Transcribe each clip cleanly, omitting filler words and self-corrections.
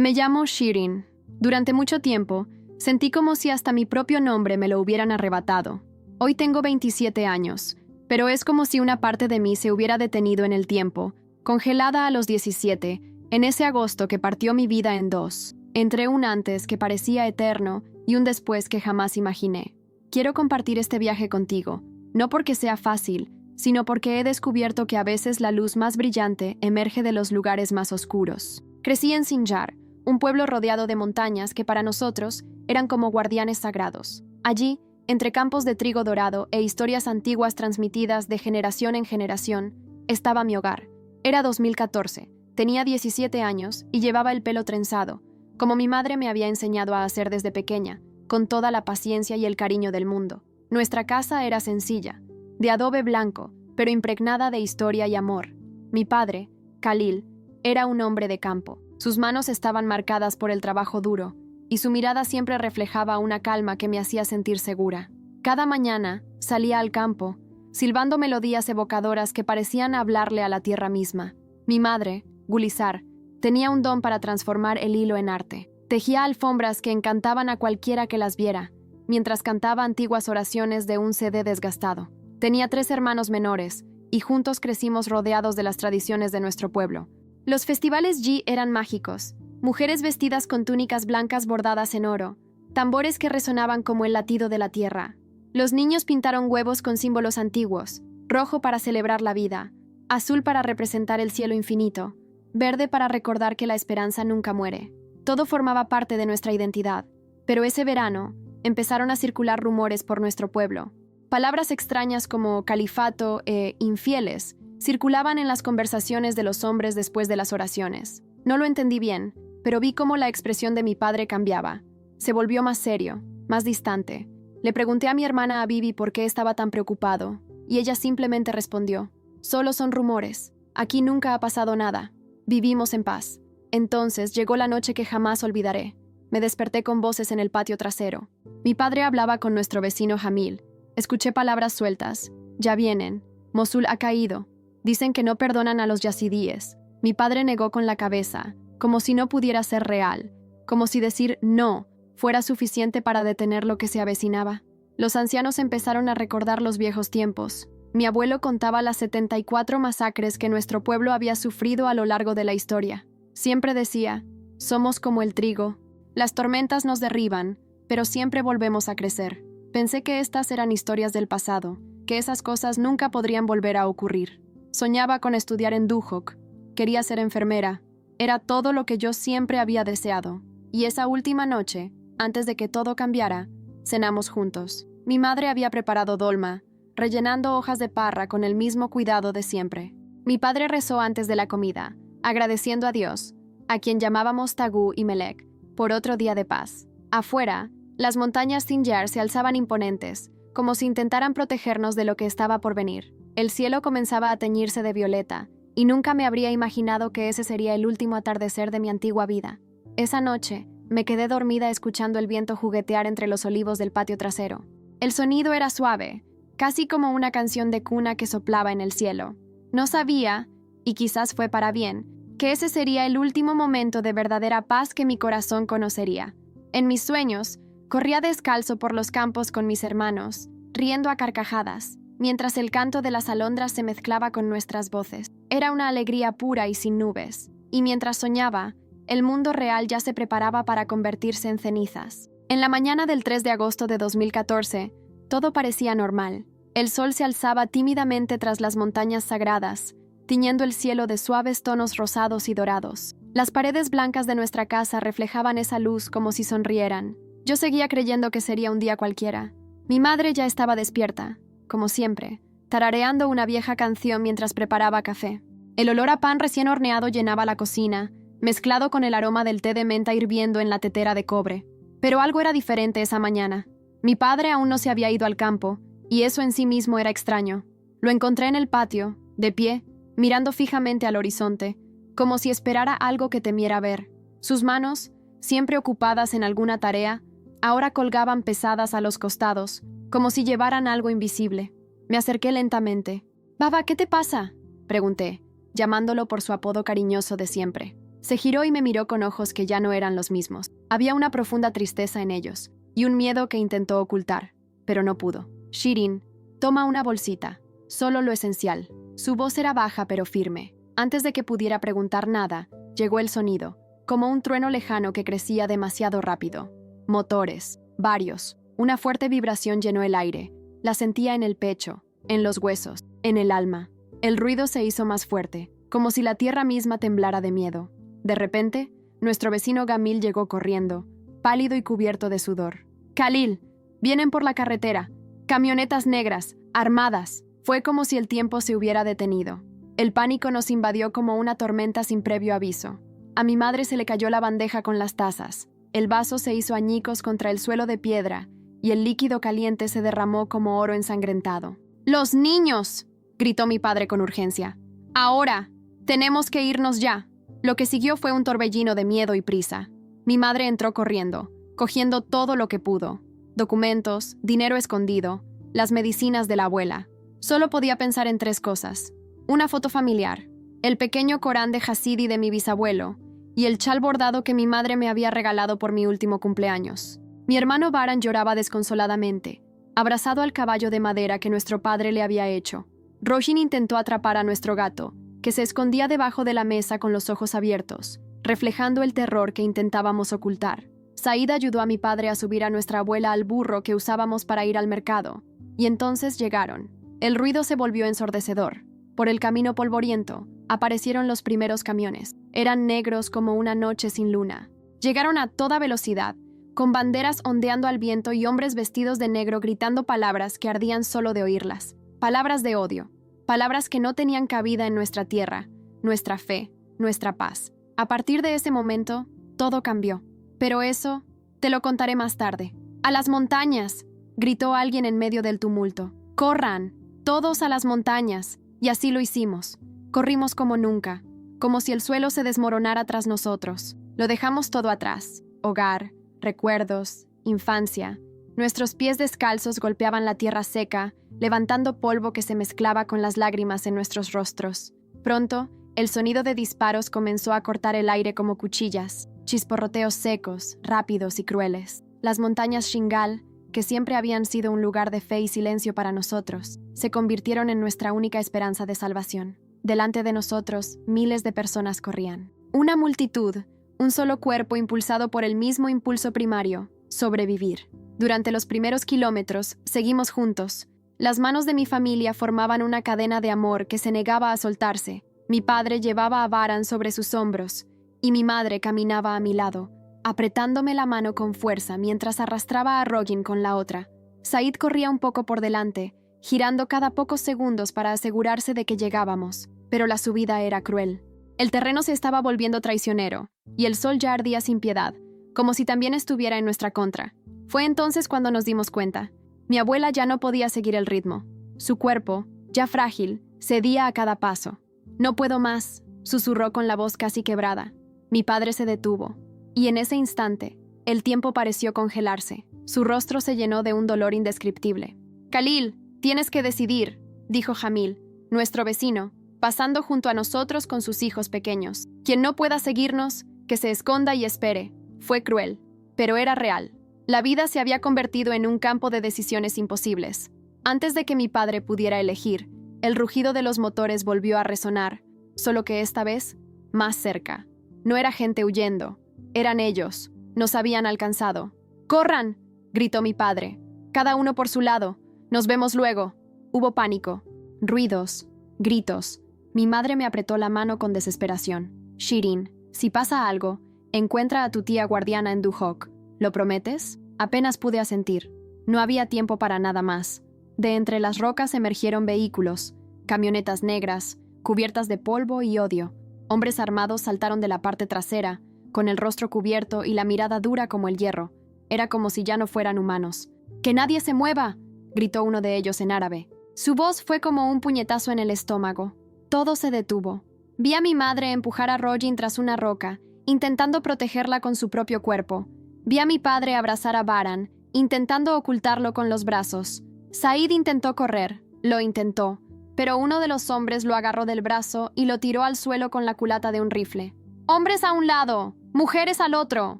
Me llamo Shirin. Durante mucho tiempo, sentí como si hasta mi propio nombre me lo hubieran arrebatado. Hoy tengo 27 años, pero es como si una parte de mí se hubiera detenido en el tiempo, congelada a los 17, en ese agosto que partió mi vida en dos, entre un antes que parecía eterno y un después que jamás imaginé. Quiero compartir este viaje contigo, no porque sea fácil, sino porque he descubierto que a veces la luz más brillante emerge de los lugares más oscuros. Crecí en Sinjar, un pueblo rodeado de montañas que para nosotros eran como guardianes sagrados. Allí, entre campos de trigo dorado e historias antiguas transmitidas de generación en generación, estaba mi hogar. Era 2014, tenía 17 años y llevaba el pelo trenzado, como mi madre me había enseñado a hacer desde pequeña, con toda la paciencia y el cariño del mundo. Nuestra casa era sencilla, de adobe blanco, pero impregnada de historia y amor. Mi padre, Khalil, era un hombre de campo. Sus manos estaban marcadas por el trabajo duro, y su mirada siempre reflejaba una calma que me hacía sentir segura. Cada mañana salía al campo, silbando melodías evocadoras que parecían hablarle a la tierra misma. Mi madre, Gulizar, tenía un don para transformar el hilo en arte. Tejía alfombras que encantaban a cualquiera que las viera, mientras cantaba antiguas oraciones de un CD desgastado. Tenía 3 hermanos menores, y juntos crecimos rodeados de las tradiciones de nuestro pueblo. Los festivales G eran mágicos, mujeres vestidas con túnicas blancas bordadas en oro, tambores que resonaban como el latido de la tierra. Los niños pintaron huevos con símbolos antiguos, rojo para celebrar la vida, azul para representar el cielo infinito, verde para recordar que la esperanza nunca muere. Todo formaba parte de nuestra identidad, pero ese verano empezaron a circular rumores por nuestro pueblo. Palabras extrañas como califato e infieles circulaban en las conversaciones de los hombres después de las oraciones. No lo entendí bien, pero vi cómo la expresión de mi padre cambiaba. Se volvió más serio, más distante. Le pregunté a mi hermana Abibi por qué estaba tan preocupado, y ella simplemente respondió: «Solo son rumores. Aquí nunca ha pasado nada. Vivimos en paz». Entonces llegó la noche que jamás olvidaré. Me desperté con voces en el patio trasero. Mi padre hablaba con nuestro vecino Jamil. Escuché palabras sueltas. «Ya vienen. Mosul ha caído. Dicen que no perdonan a los yazidíes». Mi padre negó con la cabeza, como si no pudiera ser real, como si decir no fuera suficiente para detener lo que se avecinaba. Los ancianos empezaron a recordar los viejos tiempos. Mi abuelo contaba las 74 masacres que nuestro pueblo había sufrido a lo largo de la historia. Siempre decía: «Somos como el trigo. Las tormentas nos derriban, pero siempre volvemos a crecer». Pensé que estas eran historias del pasado, que esas cosas nunca podrían volver a ocurrir. Soñaba con estudiar en Duhok. Quería ser enfermera. Era todo lo que yo siempre había deseado. Y esa última noche, antes de que todo cambiara, cenamos juntos. Mi madre había preparado dolma, rellenando hojas de parra con el mismo cuidado de siempre. Mi padre rezó antes de la comida, agradeciendo a Dios, a quien llamábamos Tagú y Melek, por otro día de paz. Afuera, las montañas Sinjar se alzaban imponentes, como si intentaran protegernos de lo que estaba por venir. El cielo comenzaba a teñirse de violeta, y nunca me habría imaginado que ese sería el último atardecer de mi antigua vida. Esa noche, me quedé dormida escuchando el viento juguetear entre los olivos del patio trasero. El sonido era suave, casi como una canción de cuna que soplaba en el cielo. No sabía, y quizás fue para bien, que ese sería el último momento de verdadera paz que mi corazón conocería. En mis sueños, corría descalzo por los campos con mis hermanos, riendo a carcajadas, mientras el canto de las alondras se mezclaba con nuestras voces. Era una alegría pura y sin nubes, y mientras soñaba, el mundo real ya se preparaba para convertirse en cenizas. En la mañana del 3 de agosto de 2014, todo parecía normal. El sol se alzaba tímidamente tras las montañas sagradas, tiñendo el cielo de suaves tonos rosados y dorados. Las paredes blancas de nuestra casa reflejaban esa luz como si sonrieran. Yo seguía creyendo que sería un día cualquiera. Mi madre ya estaba despierta, como siempre, tarareando una vieja canción mientras preparaba café. El olor a pan recién horneado llenaba la cocina, mezclado con el aroma del té de menta hirviendo en la tetera de cobre. Pero algo era diferente esa mañana. Mi padre aún no se había ido al campo, y eso en sí mismo era extraño. Lo encontré en el patio, de pie, mirando fijamente al horizonte, como si esperara algo que temiera ver. Sus manos, siempre ocupadas en alguna tarea, ahora colgaban pesadas a los costados, como si llevaran algo invisible. Me acerqué lentamente. «Baba, ¿qué te pasa?», pregunté, llamándolo por su apodo cariñoso de siempre. Se giró y me miró con ojos que ya no eran los mismos. Había una profunda tristeza en ellos y un miedo que intentó ocultar, pero no pudo. Shirin, toma una bolsita, solo lo esencial. Su voz era baja pero firme. Antes de que pudiera preguntar nada, llegó el sonido, como un trueno lejano que crecía demasiado rápido. Motores, varios. Una fuerte vibración llenó el aire. La sentía en el pecho, en los huesos, en el alma. El ruido se hizo más fuerte, como si la tierra misma temblara de miedo. De repente, nuestro vecino Gamil llegó corriendo, pálido y cubierto de sudor. «Khalil, vienen por la carretera. Camionetas negras, armadas». Fue como si el tiempo se hubiera detenido. El pánico nos invadió como una tormenta sin previo aviso. A mi madre se le cayó la bandeja con las tazas. El vaso se hizo añicos contra el suelo de piedra y el líquido caliente se derramó como oro ensangrentado. «¡Los niños!», gritó mi padre con urgencia. «Ahora, tenemos que irnos ya». Lo que siguió fue un torbellino de miedo y prisa. Mi madre entró corriendo, cogiendo todo lo que pudo. Documentos, dinero escondido, las medicinas de la abuela. Solo podía pensar en 3 cosas. Una foto familiar, el pequeño Corán de Hasidi de mi bisabuelo y el chal bordado que mi madre me había regalado por mi último cumpleaños. Mi hermano Baran lloraba desconsoladamente, abrazado al caballo de madera que nuestro padre le había hecho. Roshin intentó atrapar a nuestro gato, que se escondía debajo de la mesa con los ojos abiertos, reflejando el terror que intentábamos ocultar. Said ayudó a mi padre a subir a nuestra abuela al burro que usábamos para ir al mercado, y entonces llegaron. El ruido se volvió ensordecedor. Por el camino polvoriento, aparecieron los primeros camiones. Eran negros como una noche sin luna. Llegaron a toda velocidad, con banderas ondeando al viento y hombres vestidos de negro gritando palabras que ardían solo de oírlas. Palabras de odio. Palabras que no tenían cabida en nuestra tierra, nuestra fe, nuestra paz. A partir de ese momento, todo cambió. Pero eso, te lo contaré más tarde. «¡A las montañas!», gritó alguien en medio del tumulto. «¡Corran! ¡Todos a las montañas!». Y así lo hicimos. Corrimos como nunca, como si el suelo se desmoronara tras nosotros. Lo dejamos todo atrás. Hogar, recuerdos, infancia. Nuestros pies descalzos golpeaban la tierra seca, levantando polvo que se mezclaba con las lágrimas en nuestros rostros. Pronto, el sonido de disparos comenzó a cortar el aire como cuchillas, chisporroteos secos, rápidos y crueles. Las montañas Shingal, que siempre habían sido un lugar de fe y silencio para nosotros, se convirtieron en nuestra única esperanza de salvación. Delante de nosotros, miles de personas corrían. Una multitud, un solo cuerpo impulsado por el mismo impulso primario, sobrevivir. Durante los primeros kilómetros, seguimos juntos. Las manos de mi familia formaban una cadena de amor que se negaba a soltarse. Mi padre llevaba a Baran sobre sus hombros, y mi madre caminaba a mi lado, apretándome la mano con fuerza mientras arrastraba a Rogin con la otra. Said corría un poco por delante, girando cada pocos segundos para asegurarse de que llegábamos, pero la subida era cruel. El terreno se estaba volviendo traicionero, y el sol ya ardía sin piedad, como si también estuviera en nuestra contra. Fue entonces cuando nos dimos cuenta. Mi abuela ya no podía seguir el ritmo. Su cuerpo, ya frágil, cedía a cada paso. «No puedo más», susurró con la voz casi quebrada. Mi padre se detuvo. Y en ese instante, el tiempo pareció congelarse. Su rostro se llenó de un dolor indescriptible. «Khalil, tienes que decidir», dijo Jamil, nuestro vecino, pasando junto a nosotros con sus hijos pequeños. «Quien no pueda seguirnos, que se esconda y espere». Fue cruel, pero era real. La vida se había convertido en un campo de decisiones imposibles. Antes de que mi padre pudiera elegir, el rugido de los motores volvió a resonar, solo que esta vez, más cerca. No era gente huyendo. Eran ellos. Nos habían alcanzado. «¡Corran!», gritó mi padre. «Cada uno por su lado. Nos vemos luego». Hubo pánico. Ruidos. Gritos. Mi madre me apretó la mano con desesperación. «Shirin, si pasa algo, encuentra a tu tía guardiana en Duhok. ¿Lo prometes?». Apenas pude asentir. No había tiempo para nada más. De entre las rocas emergieron vehículos, camionetas negras, cubiertas de polvo y odio. Hombres armados saltaron de la parte trasera, con el rostro cubierto y la mirada dura como el hierro. Era como si ya no fueran humanos. «¡Que nadie se mueva!», gritó uno de ellos en árabe. Su voz fue como un puñetazo en el estómago. Todo se detuvo. Vi a mi madre empujar a Rogin tras una roca, intentando protegerla con su propio cuerpo. Vi a mi padre abrazar a Baran, intentando ocultarlo con los brazos. Said intentó correr, lo intentó, pero uno de los hombres lo agarró del brazo y lo tiró al suelo con la culata de un rifle. ¡Hombres a un lado! ¡Mujeres al otro!,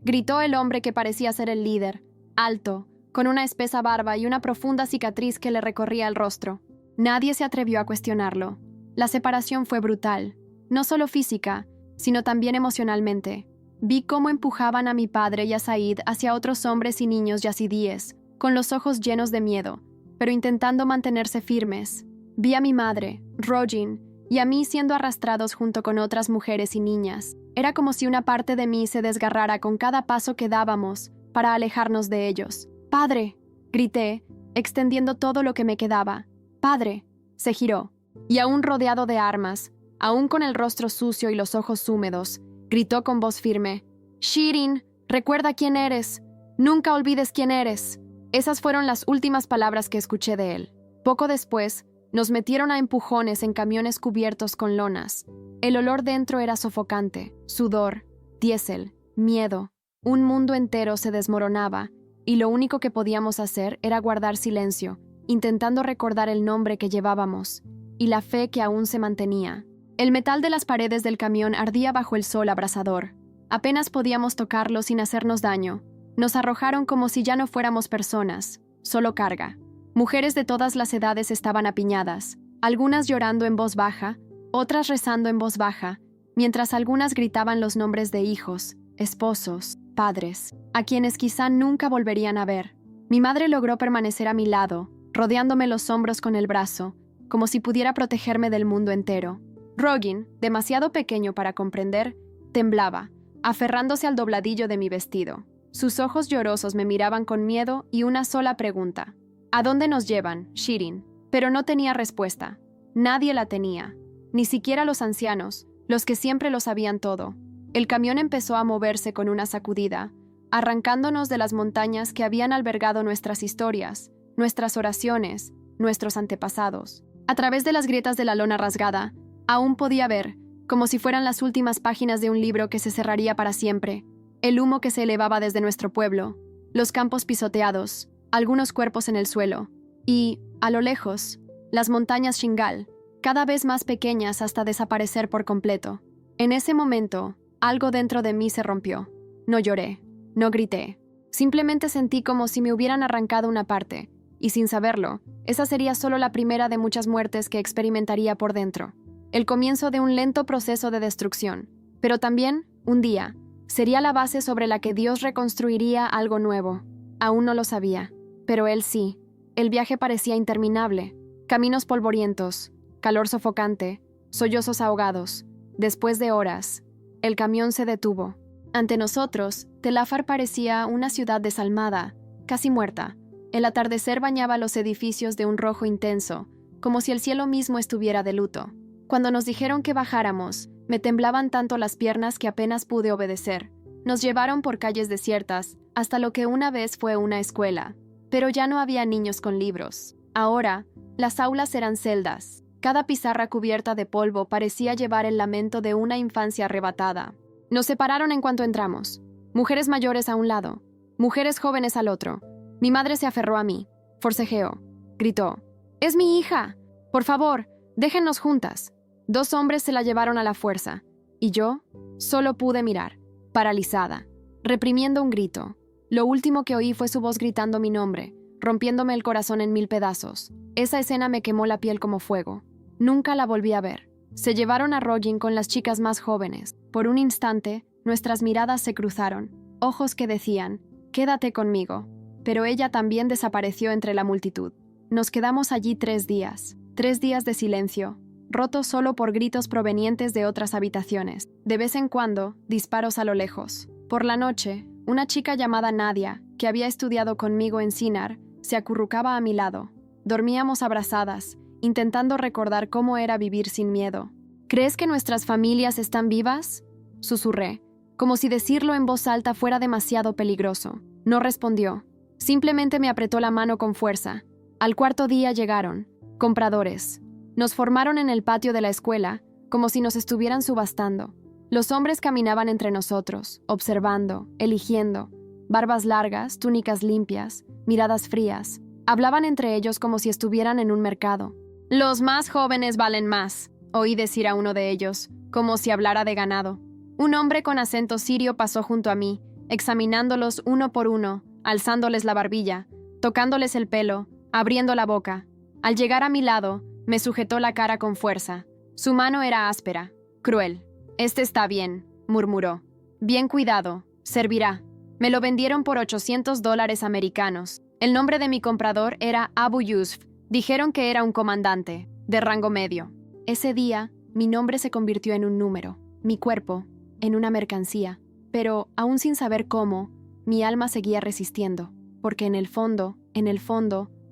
gritó el hombre que parecía ser el líder, alto, con una espesa barba y una profunda cicatriz que le recorría el rostro. Nadie se atrevió a cuestionarlo. La separación fue brutal, no solo física, sino también emocionalmente. Vi cómo empujaban a mi padre y a Said hacia otros hombres y niños yazidíes, con los ojos llenos de miedo, pero intentando mantenerse firmes. Vi a mi madre, Rojin, y a mí siendo arrastrados junto con otras mujeres y niñas. Era como si una parte de mí se desgarrara con cada paso que dábamos para alejarnos de ellos. «¡Padre!», grité, extendiendo todo lo que me quedaba. «¡Padre!». Se giró, y aún rodeado de armas, aún con el rostro sucio y los ojos húmedos, gritó con voz firme: «Shirin, recuerda quién eres. Nunca olvides quién eres». Esas fueron las últimas palabras que escuché de él. Poco después, nos metieron a empujones en camiones cubiertos con lonas. El olor dentro era sofocante, sudor, diésel, miedo. Un mundo entero se desmoronaba, y lo único que podíamos hacer era guardar silencio, intentando recordar el nombre que llevábamos, y la fe que aún se mantenía. El metal de las paredes del camión ardía bajo el sol abrasador. Apenas podíamos tocarlo sin hacernos daño. Nos arrojaron como si ya no fuéramos personas, solo carga. Mujeres de todas las edades estaban apiñadas, algunas llorando en voz baja, otras rezando en voz baja, mientras algunas gritaban los nombres de hijos, esposos, padres, a quienes quizá nunca volverían a ver. Mi madre logró permanecer a mi lado, rodeándome los hombros con el brazo, como si pudiera protegerme del mundo entero. Rogin, demasiado pequeño para comprender, temblaba, aferrándose al dobladillo de mi vestido. Sus ojos llorosos me miraban con miedo y una sola pregunta: ¿a dónde nos llevan, Shirin? Pero no tenía respuesta. Nadie la tenía. Ni siquiera los ancianos, los que siempre lo sabían todo. El camión empezó a moverse con una sacudida, arrancándonos de las montañas que habían albergado nuestras historias, nuestras oraciones, nuestros antepasados. A través de las grietas de la lona rasgada, aún podía ver, como si fueran las últimas páginas de un libro que se cerraría para siempre, el humo que se elevaba desde nuestro pueblo, los campos pisoteados, algunos cuerpos en el suelo, y, a lo lejos, las montañas Shingal, cada vez más pequeñas hasta desaparecer por completo. En ese momento, algo dentro de mí se rompió. No lloré, no grité. Simplemente sentí como si me hubieran arrancado una parte, y sin saberlo, esa sería solo la primera de muchas muertes que experimentaría por dentro. El comienzo de un lento proceso de destrucción, pero también, un día, sería la base sobre la que Dios reconstruiría algo nuevo. Aún no lo sabía, pero él sí. El viaje parecía interminable. Caminos polvorientos, calor sofocante, sollozos ahogados. Después de horas, el camión se detuvo. Ante nosotros, Tel Afar parecía una ciudad desalmada, casi muerta. El atardecer bañaba los edificios de un rojo intenso, como si el cielo mismo estuviera de luto. Cuando nos dijeron que bajáramos, me temblaban tanto las piernas que apenas pude obedecer. Nos llevaron por calles desiertas, hasta lo que una vez fue una escuela. Pero ya no había niños con libros. Ahora, las aulas eran celdas. Cada pizarra cubierta de polvo parecía llevar el lamento de una infancia arrebatada. Nos separaron en cuanto entramos. Mujeres mayores a un lado, mujeres jóvenes al otro. Mi madre se aferró a mí. Forcejeó. Gritó: «¡Es mi hija! Por favor, déjennos juntas». 2 hombres se la llevaron a la fuerza, y yo solo pude mirar, paralizada, reprimiendo un grito. Lo último que oí fue su voz gritando mi nombre, rompiéndome el corazón en 1000 pedazos. Esa escena me quemó la piel como fuego. Nunca la volví a ver. Se llevaron a Rogin con las chicas más jóvenes. Por un instante, nuestras miradas se cruzaron, ojos que decían: «Quédate conmigo». Pero ella también desapareció entre la multitud. Nos quedamos allí 3 días. 3 días de silencio, roto solo por gritos provenientes de otras habitaciones. De vez en cuando, disparos a lo lejos. Por la noche, una chica llamada Nadia, que había estudiado conmigo en Sinar, se acurrucaba a mi lado. Dormíamos abrazadas, intentando recordar cómo era vivir sin miedo. «¿Crees que nuestras familias están vivas?», susurré, como si decirlo en voz alta fuera demasiado peligroso. No respondió. Simplemente me apretó la mano con fuerza. Al 4.º día llegaron compradores. Nos formaron en el patio de la escuela, como si nos estuvieran subastando. Los hombres caminaban entre nosotros, observando, eligiendo. Barbas largas, túnicas limpias, miradas frías. Hablaban entre ellos como si estuvieran en un mercado. «Los más jóvenes valen más», oí decir a uno de ellos, como si hablara de ganado. Un hombre con acento sirio pasó junto a mí, examinándolos uno por uno, alzándoles la barbilla, tocándoles el pelo, abriendo la boca. Al llegar a mi lado, me sujetó la cara con fuerza. Su mano era áspera, cruel. «Este está bien», murmuró. «Bien cuidado, servirá». Me lo vendieron por $800 americanos. El nombre de mi comprador era Abu Yusuf. Dijeron que era un comandante, de rango medio. Ese día, mi nombre se convirtió en un número, mi cuerpo, en una mercancía. Pero, aún sin saber cómo, mi alma seguía resistiendo, porque en el fondo,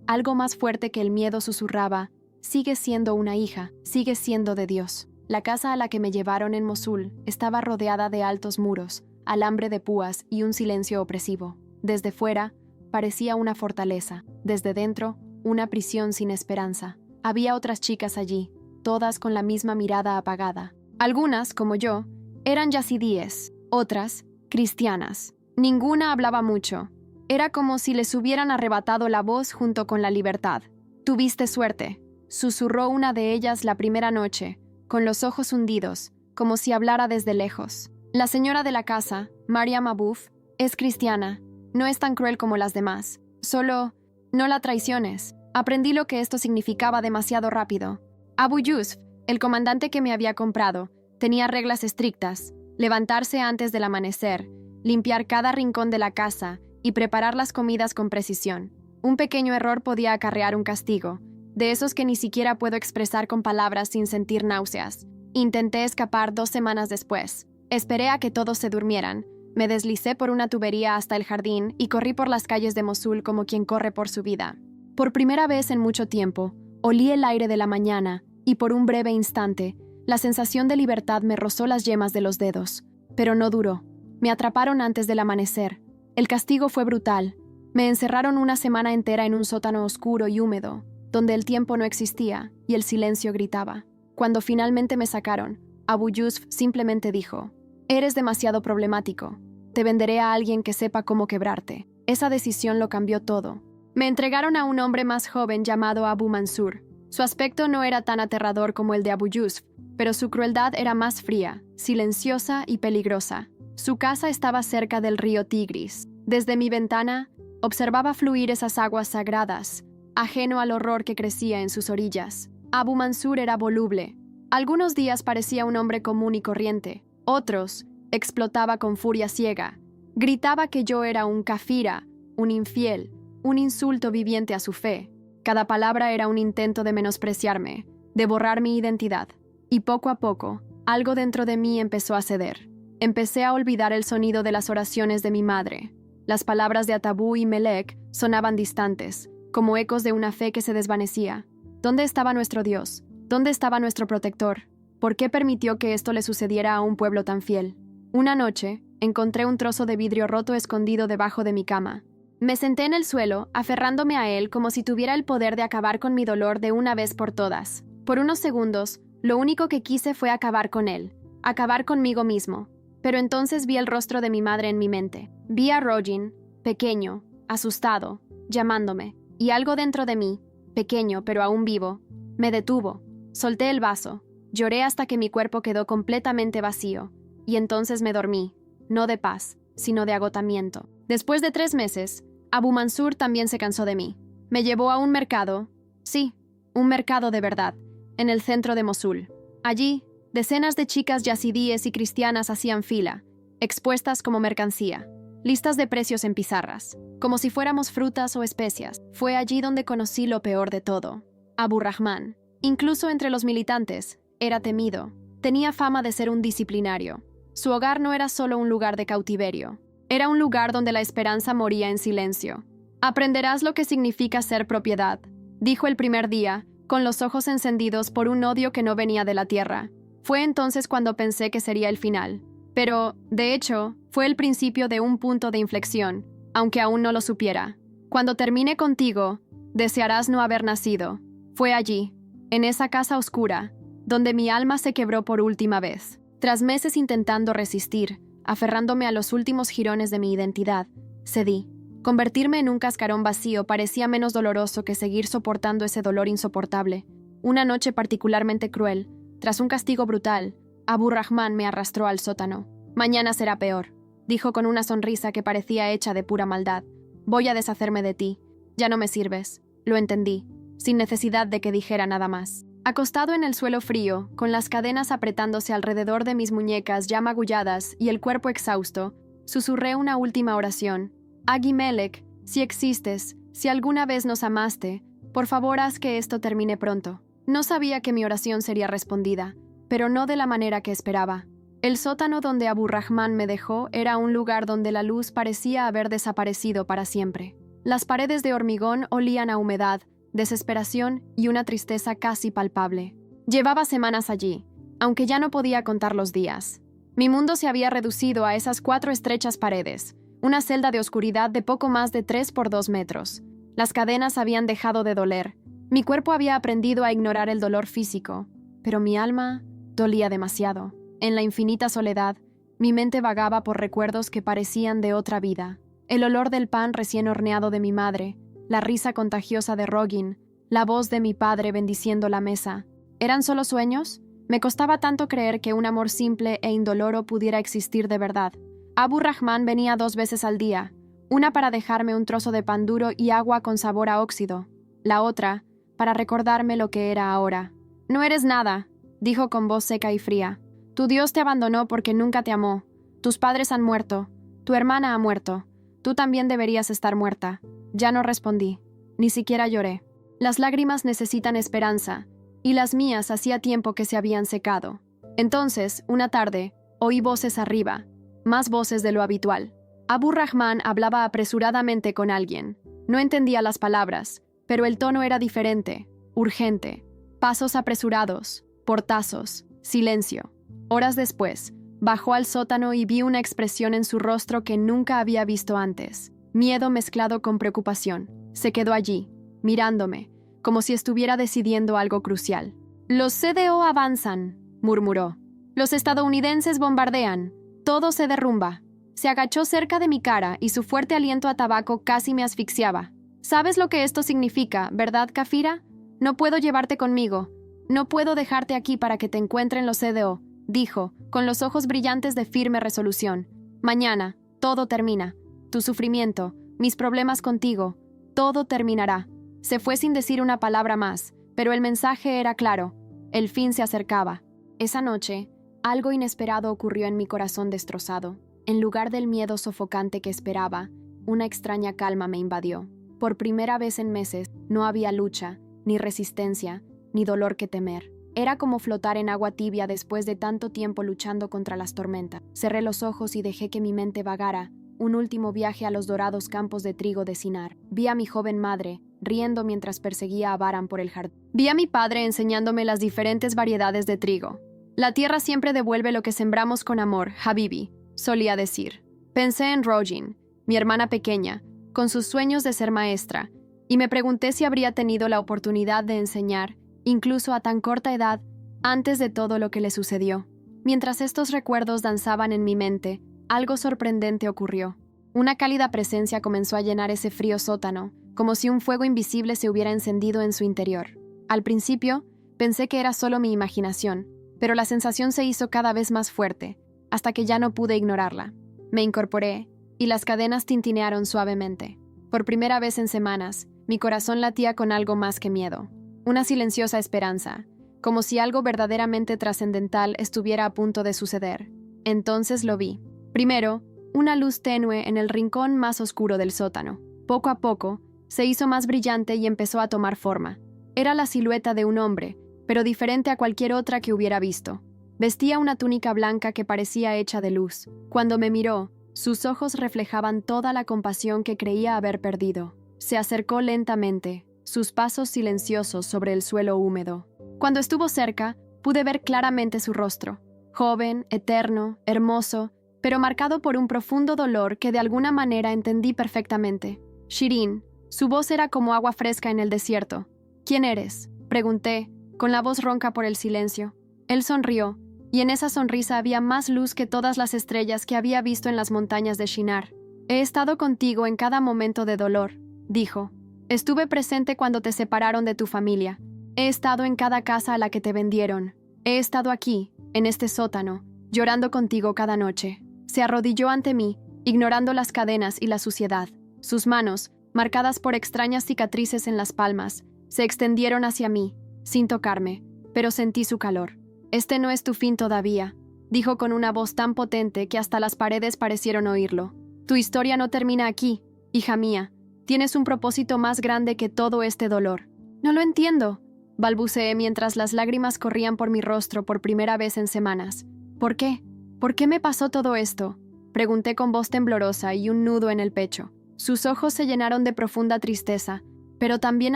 algo más fuerte que el miedo susurraba: «Sigue siendo una hija, sigue siendo de Dios». La casa a la que me llevaron en Mosul estaba rodeada de altos muros, alambre de púas y un silencio opresivo. Desde fuera, parecía una fortaleza. Desde dentro, una prisión sin esperanza. Había otras chicas allí, todas con la misma mirada apagada. Algunas, como yo, eran yazidíes, otras, cristianas. Ninguna hablaba mucho. Era como si les hubieran arrebatado la voz junto con la libertad. «Tuviste suerte», susurró una de ellas la primera noche, con los ojos hundidos, como si hablara desde lejos. La señora de la casa, Mariam Abuf, es cristiana. No es tan cruel como las demás. Solo, no la traiciones. Aprendí lo que esto significaba demasiado rápido. Abu Yusuf, el comandante que me había comprado, tenía reglas estrictas: levantarse antes del amanecer, limpiar cada rincón de la casa y preparar las comidas con precisión. Un pequeño error podía acarrear un castigo, de esos que ni siquiera puedo expresar con palabras sin sentir náuseas. Intenté escapar 2 semanas después. Esperé a que todos se durmieran. Me deslicé por una tubería hasta el jardín y corrí por las calles de Mosul como quien corre por su vida. Por primera vez en mucho tiempo, olí el aire de la mañana y por un breve instante, la sensación de libertad me rozó las yemas de los dedos. Pero no duró. Me atraparon antes del amanecer. El castigo fue brutal. Me encerraron una semana entera en un sótano oscuro y húmedo, donde el tiempo no existía y el silencio gritaba. Cuando finalmente me sacaron, Abu Yusuf simplemente dijo: «Eres demasiado problemático. Te venderé a alguien que sepa cómo quebrarte». Esa decisión lo cambió todo. Me entregaron a un hombre más joven llamado Abu Mansur. Su aspecto no era tan aterrador como el de Abu Yusuf, pero su crueldad era más fría, silenciosa y peligrosa. Su casa estaba cerca del río Tigris. Desde mi ventana, observaba fluir esas aguas sagradas, ajeno al horror que crecía en sus orillas. Abu Mansur era voluble. Algunos días parecía un hombre común y corriente. Otros, explotaba con furia ciega. Gritaba que yo era un kafira, un infiel, un insulto viviente a su fe. Cada palabra era un intento de menospreciarme, de borrar mi identidad. Y poco a poco, algo dentro de mí empezó a ceder. Empecé a olvidar el sonido de las oraciones de mi madre. Las palabras de Atabú y Melek sonaban distantes, como ecos de una fe que se desvanecía. ¿Dónde estaba nuestro Dios? ¿Dónde estaba nuestro protector? ¿Por qué permitió que esto le sucediera a un pueblo tan fiel? Una noche, encontré un trozo de vidrio roto escondido debajo de mi cama. Me senté en el suelo, aferrándome a él como si tuviera el poder de acabar con mi dolor de una vez por todas. Por unos segundos, lo único que quise fue acabar con él, acabar conmigo mismo. Pero entonces vi el rostro de mi madre en mi mente. Vi a Rojin, pequeño, asustado, llamándome. Y algo dentro de mí, pequeño pero aún vivo, me detuvo. Solté el vaso. Lloré hasta que mi cuerpo quedó completamente vacío. Y entonces me dormí, no de paz, sino de agotamiento. Después de 3 meses, Abu Mansur también se cansó de mí. Me llevó a un mercado, sí, un mercado de verdad, en el centro de Mosul. Allí, decenas de chicas yazidíes y cristianas hacían fila, expuestas como mercancía, listas de precios en pizarras, como si fuéramos frutas o especias. Fue allí donde conocí lo peor de todo. Abu Rahman, incluso entre los militantes, era temido. Tenía fama de ser un disciplinario. Su hogar no era solo un lugar de cautiverio. Era un lugar donde la esperanza moría en silencio. «Aprenderás lo que significa ser propiedad», dijo el primer día, con los ojos encendidos por un odio que no venía de la tierra. Fue entonces cuando pensé que sería el final. Pero, de hecho, fue el principio de un punto de inflexión, aunque aún no lo supiera. Cuando termine contigo, desearás no haber nacido. Fue allí, en esa casa oscura, donde mi alma se quebró por última vez. Tras meses intentando resistir, aferrándome a los últimos jirones de mi identidad, cedí. Convertirme en un cascarón vacío parecía menos doloroso que seguir soportando ese dolor insoportable. Una noche particularmente cruel, tras un castigo brutal, Abu Rahman me arrastró al sótano. Mañana será peor, dijo con una sonrisa que parecía hecha de pura maldad. Voy a deshacerme de ti. Ya no me sirves. Lo entendí, sin necesidad de que dijera nada más. Acostado en el suelo frío, con las cadenas apretándose alrededor de mis muñecas ya magulladas y el cuerpo exhausto, susurré una última oración. Ahimelech, si existes, si alguna vez nos amaste, por favor haz que esto termine pronto. No sabía que mi oración sería respondida, pero no de la manera que esperaba. El sótano donde Abu Rahman me dejó era un lugar donde la luz parecía haber desaparecido para siempre. Las paredes de hormigón olían a humedad, desesperación y una tristeza casi palpable. Llevaba semanas allí, aunque ya no podía contar los días. Mi mundo se había reducido a esas 4 estrechas paredes, una celda de oscuridad de poco más de 3 por 2 metros. Las cadenas habían dejado de doler. Mi cuerpo había aprendido a ignorar el dolor físico, pero mi alma dolía demasiado. En la infinita soledad, mi mente vagaba por recuerdos que parecían de otra vida. El olor del pan recién horneado de mi madre, la risa contagiosa de Rogin, la voz de mi padre bendiciendo la mesa. ¿Eran solo sueños? Me costaba tanto creer que un amor simple e indoloro pudiera existir de verdad. Abu Rahman venía 2 veces al día, una para dejarme un trozo de pan duro y agua con sabor a óxido, la otra para recordarme lo que era ahora. «No eres nada», dijo con voz seca y fría. «Tu Dios te abandonó porque nunca te amó. Tus padres han muerto. Tu hermana ha muerto. Tú también deberías estar muerta». Ya no respondí. Ni siquiera lloré. Las lágrimas necesitan esperanza, y las mías hacía tiempo que se habían secado. Entonces, una tarde, oí voces arriba, más voces de lo habitual. Abu Rahman hablaba apresuradamente con alguien. No entendía las palabras, pero el tono era diferente, urgente. Pasos apresurados, portazos, silencio. Horas después, bajó al sótano y vi una expresión en su rostro que nunca había visto antes. Miedo mezclado con preocupación. Se quedó allí, mirándome, como si estuviera decidiendo algo crucial. «Los CDO avanzan», murmuró. «Los estadounidenses bombardean. Todo se derrumba». Se agachó cerca de mi cara y su fuerte aliento a tabaco casi me asfixiaba. «¿Sabes lo que esto significa, verdad, Kafira? No puedo llevarte conmigo. No puedo dejarte aquí para que te encuentren los CDO», dijo, con los ojos brillantes de firme resolución. «Mañana, todo termina. Tu sufrimiento, mis problemas contigo, todo terminará». Se fue sin decir una palabra más, pero el mensaje era claro. El fin se acercaba. Esa noche, algo inesperado ocurrió en mi corazón destrozado. En lugar del miedo sofocante que esperaba, una extraña calma me invadió. Por primera vez en meses, no había lucha, ni resistencia, ni dolor que temer. Era como flotar en agua tibia después de tanto tiempo luchando contra las tormentas. Cerré los ojos y dejé que mi mente vagara. Un último viaje a los dorados campos de trigo de Sinar. Vi a mi joven madre, riendo mientras perseguía a Baran por el jardín. Vi a mi padre enseñándome las diferentes variedades de trigo. «La tierra siempre devuelve lo que sembramos con amor, Habibi», solía decir. Pensé en Rogin, mi hermana pequeña, con sus sueños de ser maestra, y me pregunté si habría tenido la oportunidad de enseñar, incluso a tan corta edad, antes de todo lo que le sucedió. Mientras estos recuerdos danzaban en mi mente, algo sorprendente ocurrió. Una cálida presencia comenzó a llenar ese frío sótano, como si un fuego invisible se hubiera encendido en su interior. Al principio, pensé que era solo mi imaginación, pero la sensación se hizo cada vez más fuerte, hasta que ya no pude ignorarla. Me incorporé, y las cadenas tintinearon suavemente. Por primera vez en semanas, mi corazón latía con algo más que miedo. Una silenciosa esperanza, como si algo verdaderamente trascendental estuviera a punto de suceder. Entonces lo vi. Primero, una luz tenue en el rincón más oscuro del sótano. Poco a poco, se hizo más brillante y empezó a tomar forma. Era la silueta de un hombre, pero diferente a cualquier otra que hubiera visto. Vestía una túnica blanca que parecía hecha de luz. Cuando me miró, sus ojos reflejaban toda la compasión que creía haber perdido. Se acercó lentamente, sus pasos silenciosos sobre el suelo húmedo. Cuando estuvo cerca, pude ver claramente su rostro. Joven, eterno, hermoso, pero marcado por un profundo dolor que de alguna manera entendí perfectamente. Shirin, su voz era como agua fresca en el desierto. «¿Quién eres?», pregunté, con la voz ronca por el silencio. Él sonrió, y en esa sonrisa había más luz que todas las estrellas que había visto en las montañas de Shinar. «He estado contigo en cada momento de dolor», dijo. «Estuve presente cuando te separaron de tu familia. He estado en cada casa a la que te vendieron. He estado aquí, en este sótano, llorando contigo cada noche». Se arrodilló ante mí, ignorando las cadenas y la suciedad. Sus manos, marcadas por extrañas cicatrices en las palmas, se extendieron hacia mí, sin tocarme, pero sentí su calor. «Este no es tu fin todavía», dijo con una voz tan potente que hasta las paredes parecieron oírlo. «Tu historia no termina aquí, hija mía. Tienes un propósito más grande que todo este dolor». «No lo entiendo», balbuceé mientras las lágrimas corrían por mi rostro por primera vez en semanas. «¿Por qué? ¿Por qué me pasó todo esto?», pregunté con voz temblorosa y un nudo en el pecho. Sus ojos se llenaron de profunda tristeza, pero también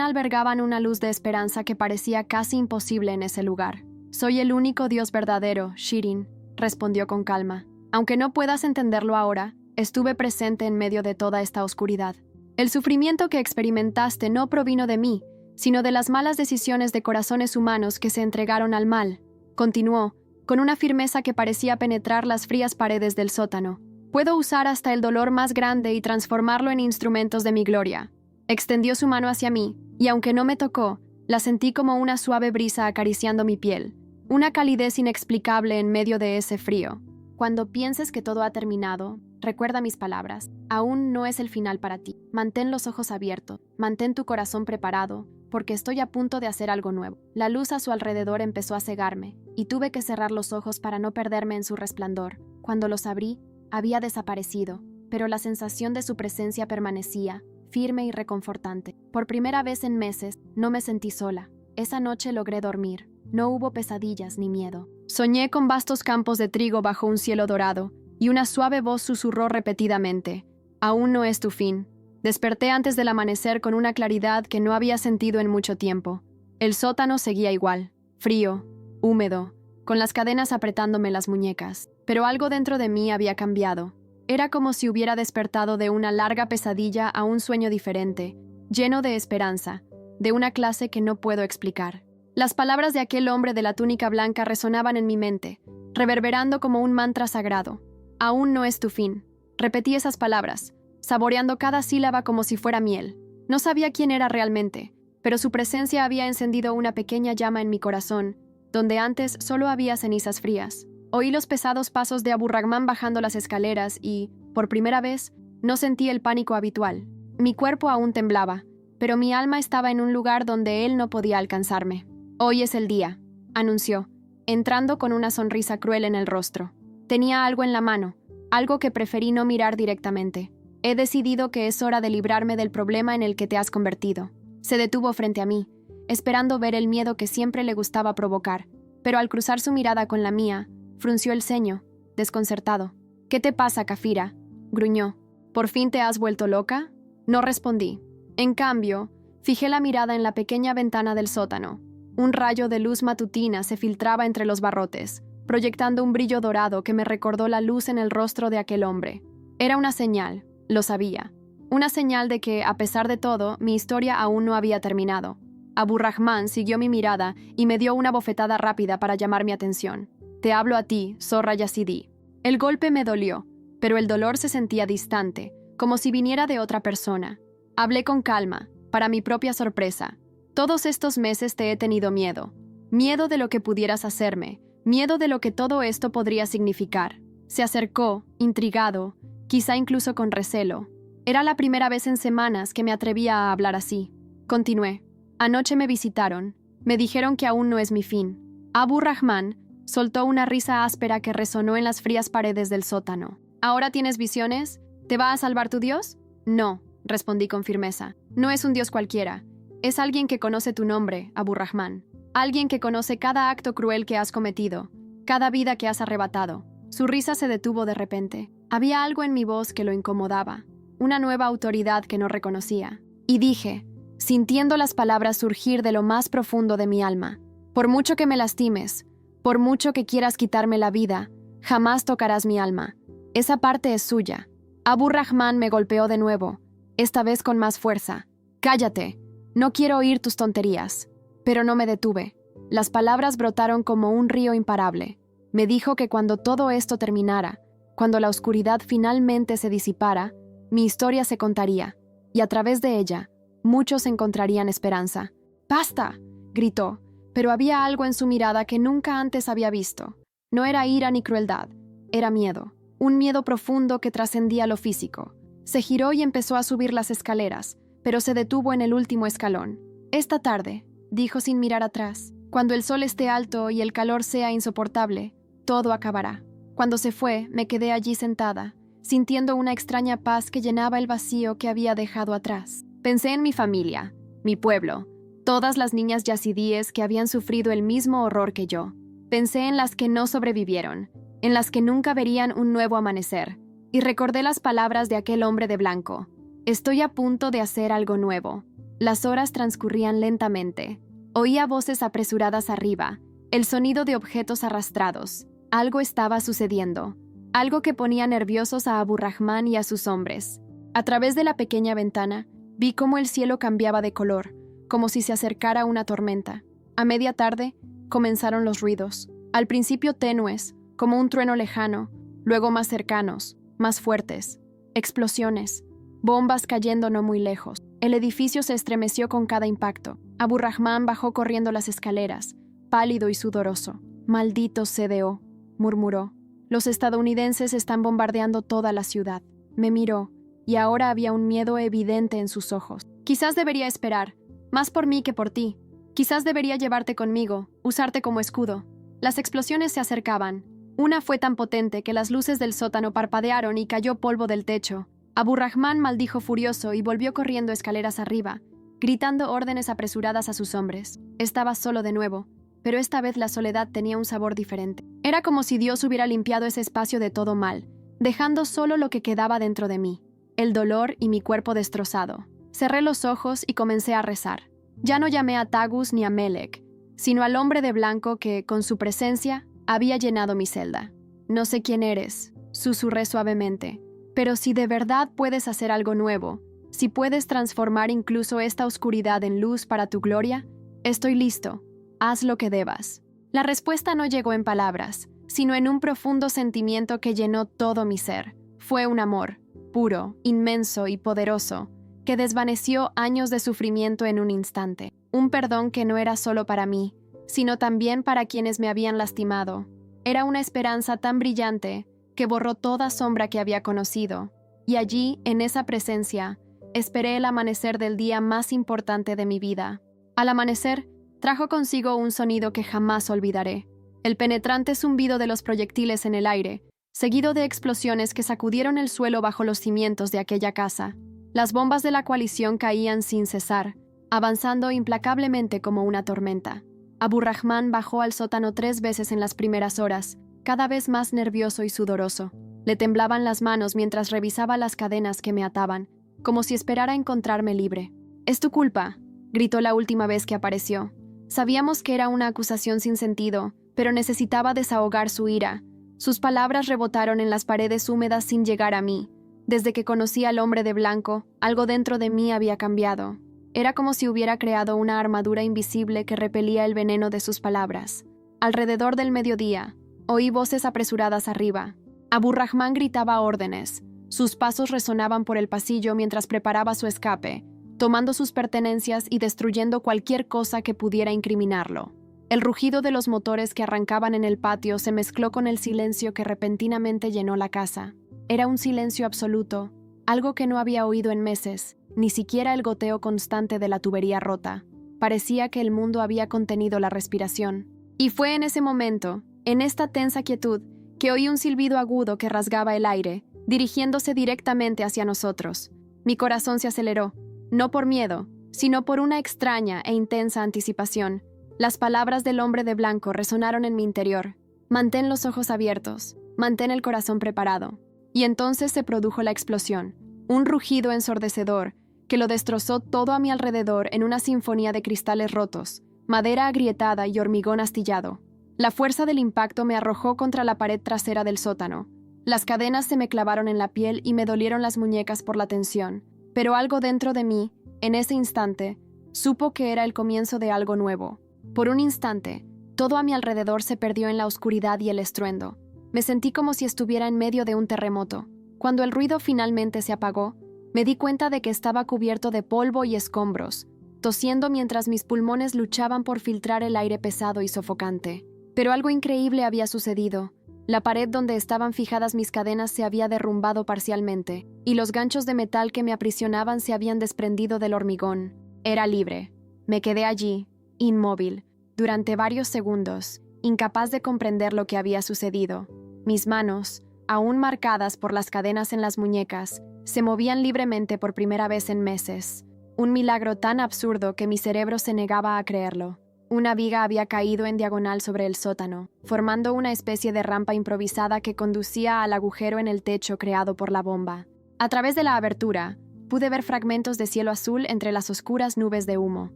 albergaban una luz de esperanza que parecía casi imposible en ese lugar. «Soy el único Dios verdadero, Shirin», respondió con calma. «Aunque no puedas entenderlo ahora, estuve presente en medio de toda esta oscuridad. El sufrimiento que experimentaste no provino de mí, sino de las malas decisiones de corazones humanos que se entregaron al mal», continuó, con una firmeza que parecía penetrar las frías paredes del sótano. «Puedo usar hasta el dolor más grande y transformarlo en instrumentos de mi gloria». Extendió su mano hacia mí, y aunque no me tocó, la sentí como una suave brisa acariciando mi piel, una calidez inexplicable en medio de ese frío. «Cuando pienses que todo ha terminado, recuerda mis palabras. Aún no es el final para ti. Mantén los ojos abiertos, mantén tu corazón preparado, porque estoy a punto de hacer algo nuevo». La luz a su alrededor empezó a cegarme, y tuve que cerrar los ojos para no perderme en su resplandor. Cuando los abrí, había desaparecido, pero la sensación de su presencia permanecía, firme y reconfortante. Por primera vez en meses, no me sentí sola. Esa noche logré dormir. No hubo pesadillas ni miedo. Soñé con vastos campos de trigo bajo un cielo dorado, y una suave voz susurró repetidamente: «Aún no es tu fin». Desperté antes del amanecer con una claridad que no había sentido en mucho tiempo. El sótano seguía igual, frío, húmedo, con las cadenas apretándome las muñecas. Pero algo dentro de mí había cambiado. Era como si hubiera despertado de una larga pesadilla a un sueño diferente, lleno de esperanza, de una clase que no puedo explicar. Las palabras de aquel hombre de la túnica blanca resonaban en mi mente, reverberando como un mantra sagrado. «Aún no es tu fin». Repetí esas palabras, saboreando cada sílaba como si fuera miel. No sabía quién era realmente, pero su presencia había encendido una pequeña llama en mi corazón, donde antes solo había cenizas frías. Oí los pesados pasos de Abu Rahman bajando las escaleras y, por primera vez, no sentí el pánico habitual. Mi cuerpo aún temblaba, pero mi alma estaba en un lugar donde él no podía alcanzarme. «Hoy es el día», anunció, entrando con una sonrisa cruel en el rostro. Tenía algo en la mano, algo que preferí no mirar directamente. «He decidido que es hora de librarme del problema en el que te has convertido». Se detuvo frente a mí, esperando ver el miedo que siempre le gustaba provocar, pero al cruzar su mirada con la mía, frunció el ceño, desconcertado. «¿Qué te pasa, Kafira?», gruñó. «¿Por fin te has vuelto loca?». No respondí. En cambio, fijé la mirada en la pequeña ventana del sótano. Un rayo de luz matutina se filtraba entre los barrotes, proyectando un brillo dorado que me recordó la luz en el rostro de aquel hombre. Era una señal, lo sabía. Una señal de que, a pesar de todo, mi historia aún no había terminado. Abu Rahman siguió mi mirada y me dio una bofetada rápida para llamar mi atención. «Te hablo a ti, zorra Yazidi». El golpe me dolió, pero el dolor se sentía distante, como si viniera de otra persona. Hablé con calma, para mi propia sorpresa. «Todos estos meses te he tenido miedo. Miedo de lo que pudieras hacerme, miedo de lo que todo esto podría significar». Se acercó, intrigado, quizá incluso con recelo. Era la primera vez en semanas que me atrevía a hablar así. Continué. «Anoche me visitaron. Me dijeron que aún no es mi fin». Abu Rahman soltó una risa áspera que resonó en las frías paredes del sótano. «¿Ahora tienes visiones? ¿Te va a salvar tu Dios?». «No», respondí con firmeza. «No es un Dios cualquiera. Es alguien que conoce tu nombre, Abu Rahman. Alguien que conoce cada acto cruel que has cometido, cada vida que has arrebatado». Su risa se detuvo de repente. Había algo en mi voz que lo incomodaba, una nueva autoridad que no reconocía. Y dije, sintiendo las palabras surgir de lo más profundo de mi alma: «Por mucho que me lastimes, por mucho que quieras quitarme la vida, jamás tocarás mi alma. Esa parte es suya». Abu Rahman me golpeó de nuevo, esta vez con más fuerza. «Cállate, no quiero oír tus tonterías». Pero no me detuve. Las palabras brotaron como un río imparable. Me dijo que cuando todo esto terminara, cuando la oscuridad finalmente se disipara, mi historia se contaría, y a través de ella, muchos encontrarían esperanza. «¡Basta!», gritó, pero había algo en su mirada que nunca antes había visto. No era ira ni crueldad, era miedo. un miedo profundo que trascendía lo físico. Se giró y empezó a subir las escaleras, pero se detuvo en el último escalón. «Esta tarde», dijo sin mirar atrás, «cuando el sol esté alto y el calor sea insoportable, todo acabará». Cuando se fue, me quedé allí sentada, sintiendo una extraña paz que llenaba el vacío que había dejado atrás. Pensé en mi familia, mi pueblo, todas las niñas yazidíes que habían sufrido el mismo horror que yo. Pensé en las que no sobrevivieron, en las que nunca verían un nuevo amanecer, y recordé las palabras de aquel hombre de blanco. «Estoy a punto de hacer algo nuevo». Las horas transcurrían lentamente. Oía voces apresuradas arriba, el sonido de objetos arrastrados. Algo estaba sucediendo, algo que ponía nerviosos a Abu Rahman y a sus hombres. A través de la pequeña ventana, vi cómo el cielo cambiaba de color, como si se acercara una tormenta. A media tarde, comenzaron los ruidos, al principio tenues, como un trueno lejano, luego más cercanos, más fuertes. Explosiones, bombas cayendo no muy lejos. El edificio se estremeció con cada impacto. Abu Rahman bajó corriendo las escaleras, pálido y sudoroso. «Maldito CDO», murmuró. «Los estadounidenses están bombardeando toda la ciudad». Me miró, y ahora había un miedo evidente en sus ojos. «Quizás debería esperar, más por mí que por ti. Quizás debería llevarte conmigo, usarte como escudo». Las explosiones se acercaban. Una fue tan potente que las luces del sótano parpadearon y cayó polvo del techo. Abu Rahman maldijo furioso y volvió corriendo escaleras arriba, gritando órdenes apresuradas a sus hombres. Estaba solo de nuevo, pero esta vez la soledad tenía un sabor diferente. Era como si Dios hubiera limpiado ese espacio de todo mal, dejando solo lo que quedaba dentro de mí, el dolor y mi cuerpo destrozado. Cerré los ojos y comencé a rezar. Ya no llamé a Tagus ni a Melek, sino al hombre de blanco que, con su presencia, había llenado mi celda. «No sé quién eres», susurré suavemente, «pero si de verdad puedes hacer algo nuevo, si puedes transformar incluso esta oscuridad en luz para tu gloria, estoy listo. Haz lo que debas». La respuesta no llegó en palabras, sino en un profundo sentimiento que llenó todo mi ser. Fue un amor, puro, inmenso y poderoso, que desvaneció años de sufrimiento en un instante. Un perdón que no era solo para mí, sino también para quienes me habían lastimado. Era una esperanza tan brillante que borró toda sombra que había conocido, y allí, en esa presencia, esperé el amanecer del día más importante de mi vida. Al amanecer, trajo consigo un sonido que jamás olvidaré, el penetrante zumbido de los proyectiles en el aire, seguido de explosiones que sacudieron el suelo bajo los cimientos de aquella casa. Las bombas de la coalición caían sin cesar, avanzando implacablemente como una tormenta. Abu Rahman bajó al sótano 3 veces en las primeras horas, cada vez más nervioso y sudoroso. Le temblaban las manos mientras revisaba las cadenas que me ataban, como si esperara encontrarme libre. «Es tu culpa», gritó la última vez que apareció. Sabíamos que era una acusación sin sentido, pero necesitaba desahogar su ira. Sus palabras rebotaron en las paredes húmedas sin llegar a mí. Desde que conocí al hombre de blanco, algo dentro de mí había cambiado. Era como si hubiera creado una armadura invisible que repelía el veneno de sus palabras. Alrededor del mediodía, oí voces apresuradas arriba. Abu Rahman gritaba órdenes. Sus pasos resonaban por el pasillo mientras preparaba su escape, tomando sus pertenencias y destruyendo cualquier cosa que pudiera incriminarlo. El rugido de los motores que arrancaban en el patio se mezcló con el silencio que repentinamente llenó la casa. Era un silencio absoluto, algo que no había oído en meses, ni siquiera el goteo constante de la tubería rota. Parecía que el mundo había contenido la respiración. Y fue en ese momento, en esta tensa quietud, que oí un silbido agudo que rasgaba el aire, dirigiéndose directamente hacia nosotros. Mi corazón se aceleró, no por miedo, sino por una extraña e intensa anticipación. Las palabras del hombre de blanco resonaron en mi interior. Mantén los ojos abiertos, mantén el corazón preparado. Y entonces se produjo la explosión, un rugido ensordecedor que lo destrozó todo a mi alrededor en una sinfonía de cristales rotos, madera agrietada y hormigón astillado. La fuerza del impacto me arrojó contra la pared trasera del sótano. Las cadenas se me clavaron en la piel y me dolieron las muñecas por la tensión, pero algo dentro de mí, en ese instante, supo que era el comienzo de algo nuevo. Por un instante, todo a mi alrededor se perdió en la oscuridad y el estruendo. Me sentí como si estuviera en medio de un terremoto. Cuando el ruido finalmente se apagó, me di cuenta de que estaba cubierto de polvo y escombros, tosiendo mientras mis pulmones luchaban por filtrar el aire pesado y sofocante. Pero algo increíble había sucedido. La pared donde estaban fijadas mis cadenas se había derrumbado parcialmente, y los ganchos de metal que me aprisionaban se habían desprendido del hormigón. Era libre. Me quedé allí, inmóvil, durante varios segundos, incapaz de comprender lo que había sucedido. Mis manos, aún marcadas por las cadenas en las muñecas, se movían libremente por primera vez en meses. Un milagro tan absurdo que mi cerebro se negaba a creerlo. Una viga había caído en diagonal sobre el sótano, formando una especie de rampa improvisada que conducía al agujero en el techo creado por la bomba. A través de la abertura, pude ver fragmentos de cielo azul entre las oscuras nubes de humo.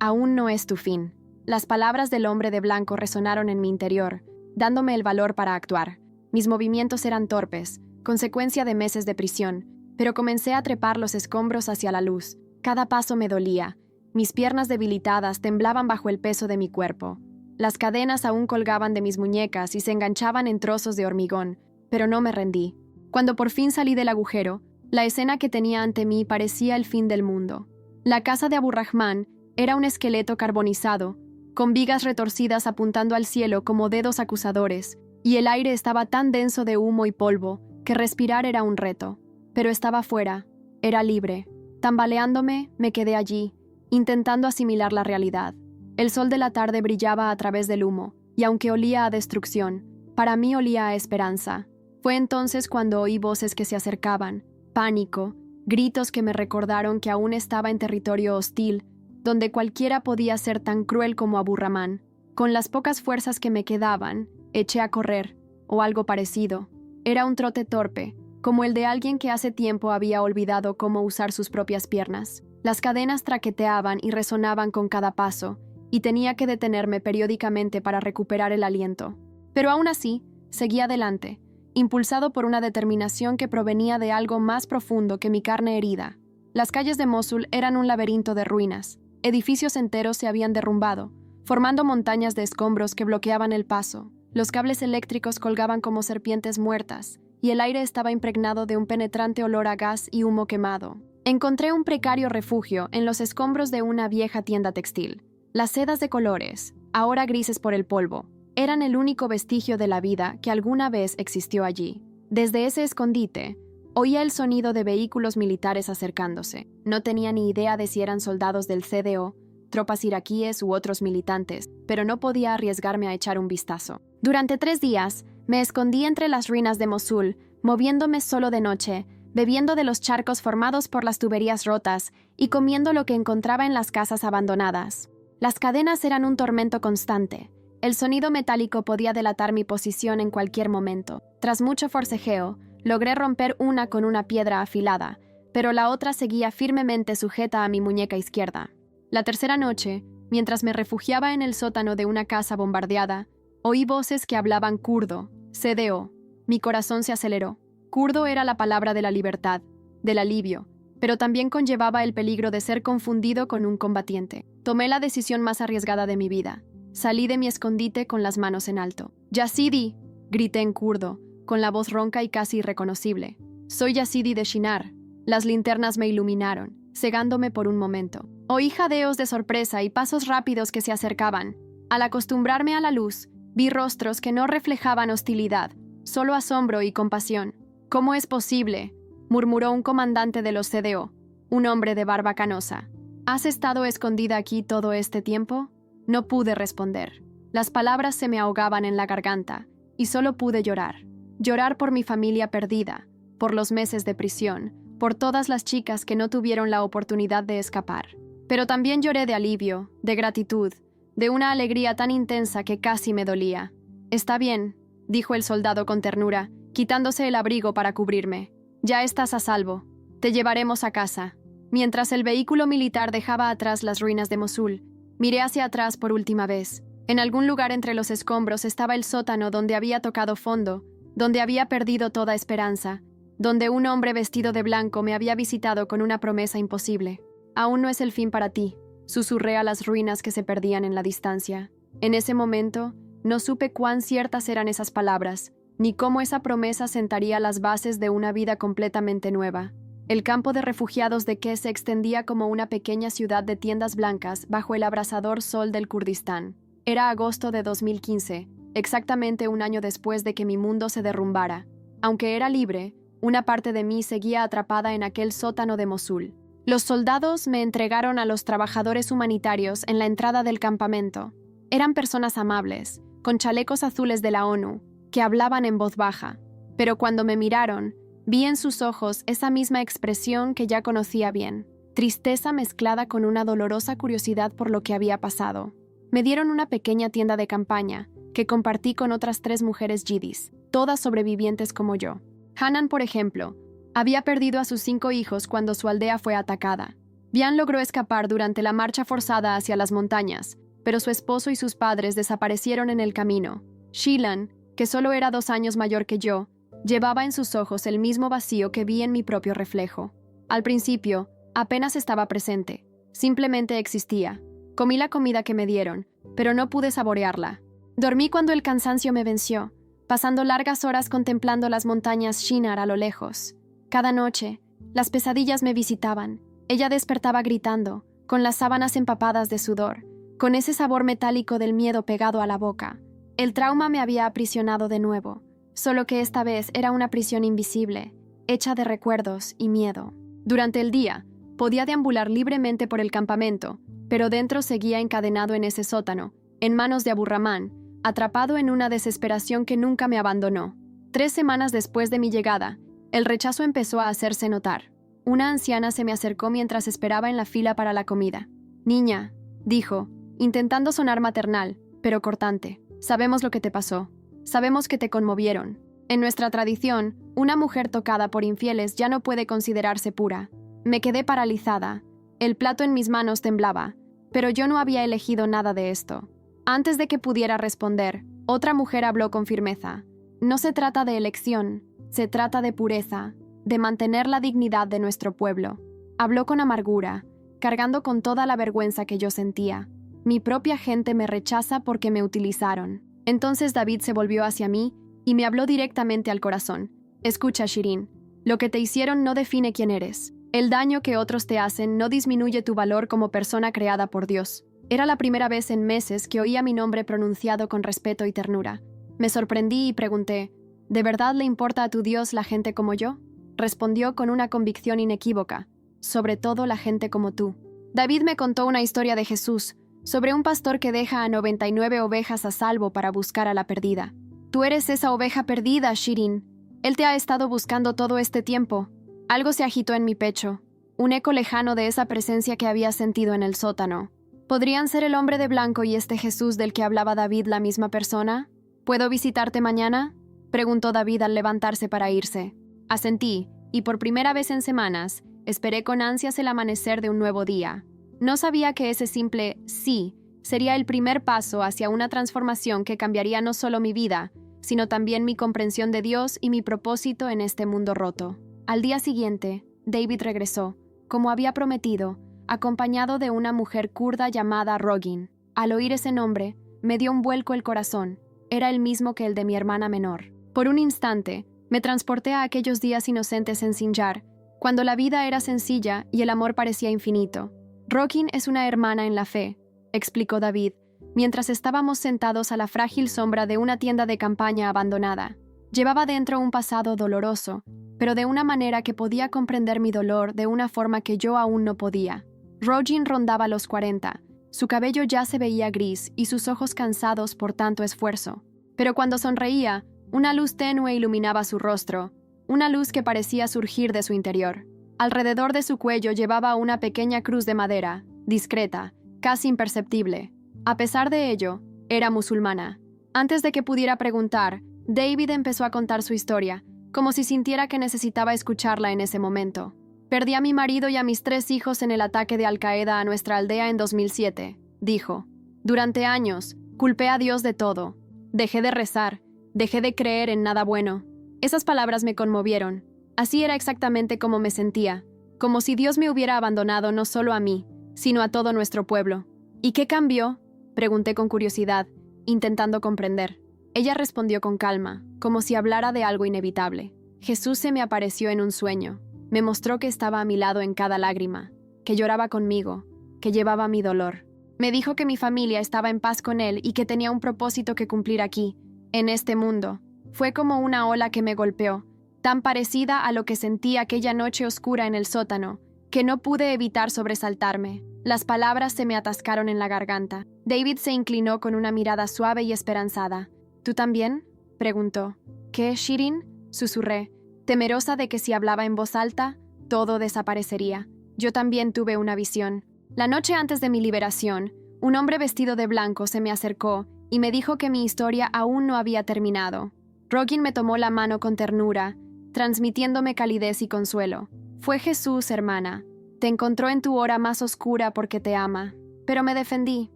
Aún no es tu fin. Las palabras del hombre de blanco resonaron en mi interior, dándome el valor para actuar. Mis movimientos eran torpes, consecuencia de meses de prisión, pero comencé a trepar los escombros hacia la luz. Cada paso me dolía. Mis piernas debilitadas temblaban bajo el peso de mi cuerpo. Las cadenas aún colgaban de mis muñecas y se enganchaban en trozos de hormigón, pero no me rendí. Cuando por fin salí del agujero, la escena que tenía ante mí parecía el fin del mundo. La casa de Abu Rahman era un esqueleto carbonizado, con vigas retorcidas apuntando al cielo como dedos acusadores, y el aire estaba tan denso de humo y polvo que respirar era un reto. Pero estaba fuera, era libre. Tambaleándome, me quedé allí, intentando asimilar la realidad. El sol de la tarde brillaba a través del humo, y aunque olía a destrucción, para mí olía a esperanza. Fue entonces cuando oí voces que se acercaban, pánico, gritos que me recordaron que aún estaba en territorio hostil, donde cualquiera podía ser tan cruel como Abu Rahman. Con las pocas fuerzas que me quedaban, eché a correr, o algo parecido. Era un trote torpe, como el de alguien que hace tiempo había olvidado cómo usar sus propias piernas. Las cadenas traqueteaban y resonaban con cada paso, y tenía que detenerme periódicamente para recuperar el aliento. Pero aún así, seguí adelante, impulsado por una determinación que provenía de algo más profundo que mi carne herida. Las calles de Mosul eran un laberinto de ruinas. Edificios enteros se habían derrumbado, formando montañas de escombros que bloqueaban el paso. Los cables eléctricos colgaban como serpientes muertas, y el aire estaba impregnado de un penetrante olor a gas y humo quemado. Encontré un precario refugio en los escombros de una vieja tienda textil. Las sedas de colores, ahora grises por el polvo, eran el único vestigio de la vida que alguna vez existió allí. Desde ese escondite, oía el sonido de vehículos militares acercándose. No tenía ni idea de si eran soldados del CDO, tropas iraquíes u otros militantes, pero no podía arriesgarme a echar un vistazo. Durante 3 días, me escondí entre las ruinas de Mosul, moviéndome solo de noche, bebiendo de los charcos formados por las tuberías rotas y comiendo lo que encontraba en las casas abandonadas. Las cadenas eran un tormento constante. El sonido metálico podía delatar mi posición en cualquier momento. Tras mucho forcejeo, logré romper una con una piedra afilada, pero la otra seguía firmemente sujeta a mi muñeca izquierda. La tercera noche, mientras me refugiaba en el sótano de una casa bombardeada, oí voces que hablaban kurdo, CDO. Mi corazón se aceleró. Kurdo era la palabra de la libertad, del alivio, pero también conllevaba el peligro de ser confundido con un combatiente. Tomé la decisión más arriesgada de mi vida. Salí de mi escondite con las manos en alto. «Yazidi», grité en kurdo, con la voz ronca y casi irreconocible. «Soy Yazidi de Shinar». Las linternas me iluminaron, cegándome por un momento. Oí jadeos de sorpresa y pasos rápidos que se acercaban. Al acostumbrarme a la luz, vi rostros que no reflejaban hostilidad, solo asombro y compasión. «¿Cómo es posible?», murmuró un comandante de los CDO, un hombre de barba canosa. «¿Has estado escondida aquí todo este tiempo?». No pude responder. Las palabras se me ahogaban en la garganta, y solo pude llorar. Llorar por mi familia perdida, por los meses de prisión, por todas las chicas que no tuvieron la oportunidad de escapar. Pero también lloré de alivio, de gratitud, de una alegría tan intensa que casi me dolía. «Está bien», dijo el soldado con ternura, quitándose el abrigo para cubrirme. «Ya estás a salvo. Te llevaremos a casa». Mientras el vehículo militar dejaba atrás las ruinas de Mosul, miré hacia atrás por última vez. En algún lugar entre los escombros estaba el sótano donde había tocado fondo, donde había perdido toda esperanza, donde un hombre vestido de blanco me había visitado con una promesa imposible. «Aún no es el fin para ti», susurré a las ruinas que se perdían en la distancia. En ese momento, no supe cuán ciertas eran esas palabras, ni cómo esa promesa sentaría las bases de una vida completamente nueva. El campo de refugiados de Keh se extendía como una pequeña ciudad de tiendas blancas bajo el abrasador sol del Kurdistán. Era agosto de 2015, exactamente un año después de que mi mundo se derrumbara. Aunque era libre, una parte de mí seguía atrapada en aquel sótano de Mosul. Los soldados me entregaron a los trabajadores humanitarios en la entrada del campamento. Eran personas amables, con chalecos azules de la ONU, que hablaban en voz baja. Pero cuando me miraron, vi en sus ojos esa misma expresión que ya conocía bien. Tristeza mezclada con una dolorosa curiosidad por lo que había pasado. Me dieron una pequeña tienda de campaña, que compartí con otras 3 mujeres yidis, todas sobrevivientes como yo. Hanan, por ejemplo, había perdido a sus 5 hijos cuando su aldea fue atacada. Bian logró escapar durante la marcha forzada hacia las montañas, pero su esposo y sus padres desaparecieron en el camino. Shilan, que solo era 2 años mayor que yo, llevaba en sus ojos el mismo vacío que vi en mi propio reflejo. Al principio, apenas estaba presente, simplemente existía. Comí la comida que me dieron, pero no pude saborearla. Dormí cuando el cansancio me venció, pasando largas horas contemplando las montañas Shinar a lo lejos. Cada noche, las pesadillas me visitaban. Ella despertaba gritando, con las sábanas empapadas de sudor, con ese sabor metálico del miedo pegado a la boca. El trauma me había aprisionado de nuevo, solo que esta vez era una prisión invisible, hecha de recuerdos y miedo. Durante el día, podía deambular libremente por el campamento, pero dentro seguía encadenado en ese sótano, en manos de Abu Rahman, atrapado en una desesperación que nunca me abandonó. 3 semanas después de mi llegada, el rechazo empezó a hacerse notar. Una anciana se me acercó mientras esperaba en la fila para la comida. «Niña», dijo, intentando sonar maternal, pero cortante, «sabemos lo que te pasó. Sabemos que te conmovieron. En nuestra tradición, una mujer tocada por infieles ya no puede considerarse pura». Me quedé paralizada. El plato en mis manos temblaba, pero yo no había elegido nada de esto. Antes de que pudiera responder, otra mujer habló con firmeza. «No se trata de elección, se trata de pureza, de mantener la dignidad de nuestro pueblo». Habló con amargura, cargando con toda la vergüenza que yo sentía. Mi propia gente me rechaza porque me utilizaron. Entonces David se volvió hacia mí y me habló directamente al corazón. «Escucha, Shirin, lo que te hicieron no define quién eres. El daño que otros te hacen no disminuye tu valor como persona creada por Dios». Era la primera vez en meses que oía mi nombre pronunciado con respeto y ternura. Me sorprendí y pregunté, «¿De verdad le importa a tu Dios la gente como yo?». Respondió con una convicción inequívoca, «Sobre todo la gente como tú». David me contó una historia de Jesús, sobre un pastor que deja a 99 ovejas a salvo para buscar a la perdida. «Tú eres esa oveja perdida, Shirin. Él te ha estado buscando todo este tiempo». Algo se agitó en mi pecho, un eco lejano de esa presencia que había sentido en el sótano. ¿Podrían ser el hombre de blanco y este Jesús del que hablaba David la misma persona? ¿Puedo visitarte mañana?, preguntó David al levantarse para irse. Asentí, y por primera vez en semanas, esperé con ansias el amanecer de un nuevo día. No sabía que ese simple sí sería el primer paso hacia una transformación que cambiaría no solo mi vida, sino también mi comprensión de Dios y mi propósito en este mundo roto. Al día siguiente, David regresó, como había prometido, acompañado de una mujer kurda llamada Rogin. Al oír ese nombre, me dio un vuelco el corazón. Era el mismo que el de mi hermana menor. Por un instante, me transporté a aquellos días inocentes en Sinjar, cuando la vida era sencilla y el amor parecía infinito. Rogin es una hermana en la fe, explicó David, mientras estábamos sentados a la frágil sombra de una tienda de campaña abandonada. Llevaba dentro un pasado doloroso, pero de una manera que podía comprender mi dolor de una forma que yo aún no podía. Rogin rondaba los 40, su cabello ya se veía gris y sus ojos cansados por tanto esfuerzo. Pero cuando sonreía, una luz tenue iluminaba su rostro, una luz que parecía surgir de su interior. Alrededor de su cuello llevaba una pequeña cruz de madera, discreta, casi imperceptible. A pesar de ello, era musulmana. Antes de que pudiera preguntar, David empezó a contar su historia, como si sintiera que necesitaba escucharla en ese momento. «Perdí a mi marido y a mis 3 hijos en el ataque de Al-Qaeda a nuestra aldea en 2007», dijo. «Durante años, culpé a Dios de todo. Dejé de rezar, dejé de creer en nada bueno». Esas palabras me conmovieron. Así era exactamente como me sentía, como si Dios me hubiera abandonado no solo a mí, sino a todo nuestro pueblo. «¿Y qué cambió?», pregunté con curiosidad, intentando comprender. Ella respondió con calma, como si hablara de algo inevitable. «Jesús se me apareció en un sueño. Me mostró que estaba a mi lado en cada lágrima, que lloraba conmigo, que llevaba mi dolor. Me dijo que mi familia estaba en paz con él y que tenía un propósito que cumplir aquí, en este mundo. Fue como una ola que me golpeó, tan parecida a lo que sentí aquella noche oscura en el sótano, que no pude evitar sobresaltarme. Las palabras se me atascaron en la garganta. David se inclinó con una mirada suave y esperanzada. ¿Tú también?, preguntó. ¿Qué, Shirin?, susurré, temerosa de que si hablaba en voz alta, todo desaparecería. Yo también tuve una visión. La noche antes de mi liberación, un hombre vestido de blanco se me acercó y me dijo que mi historia aún no había terminado. Rogin me tomó la mano con ternura, transmitiéndome calidez y consuelo. Fue Jesús, hermana. Te encontró en tu hora más oscura porque te ama. Pero me defendí.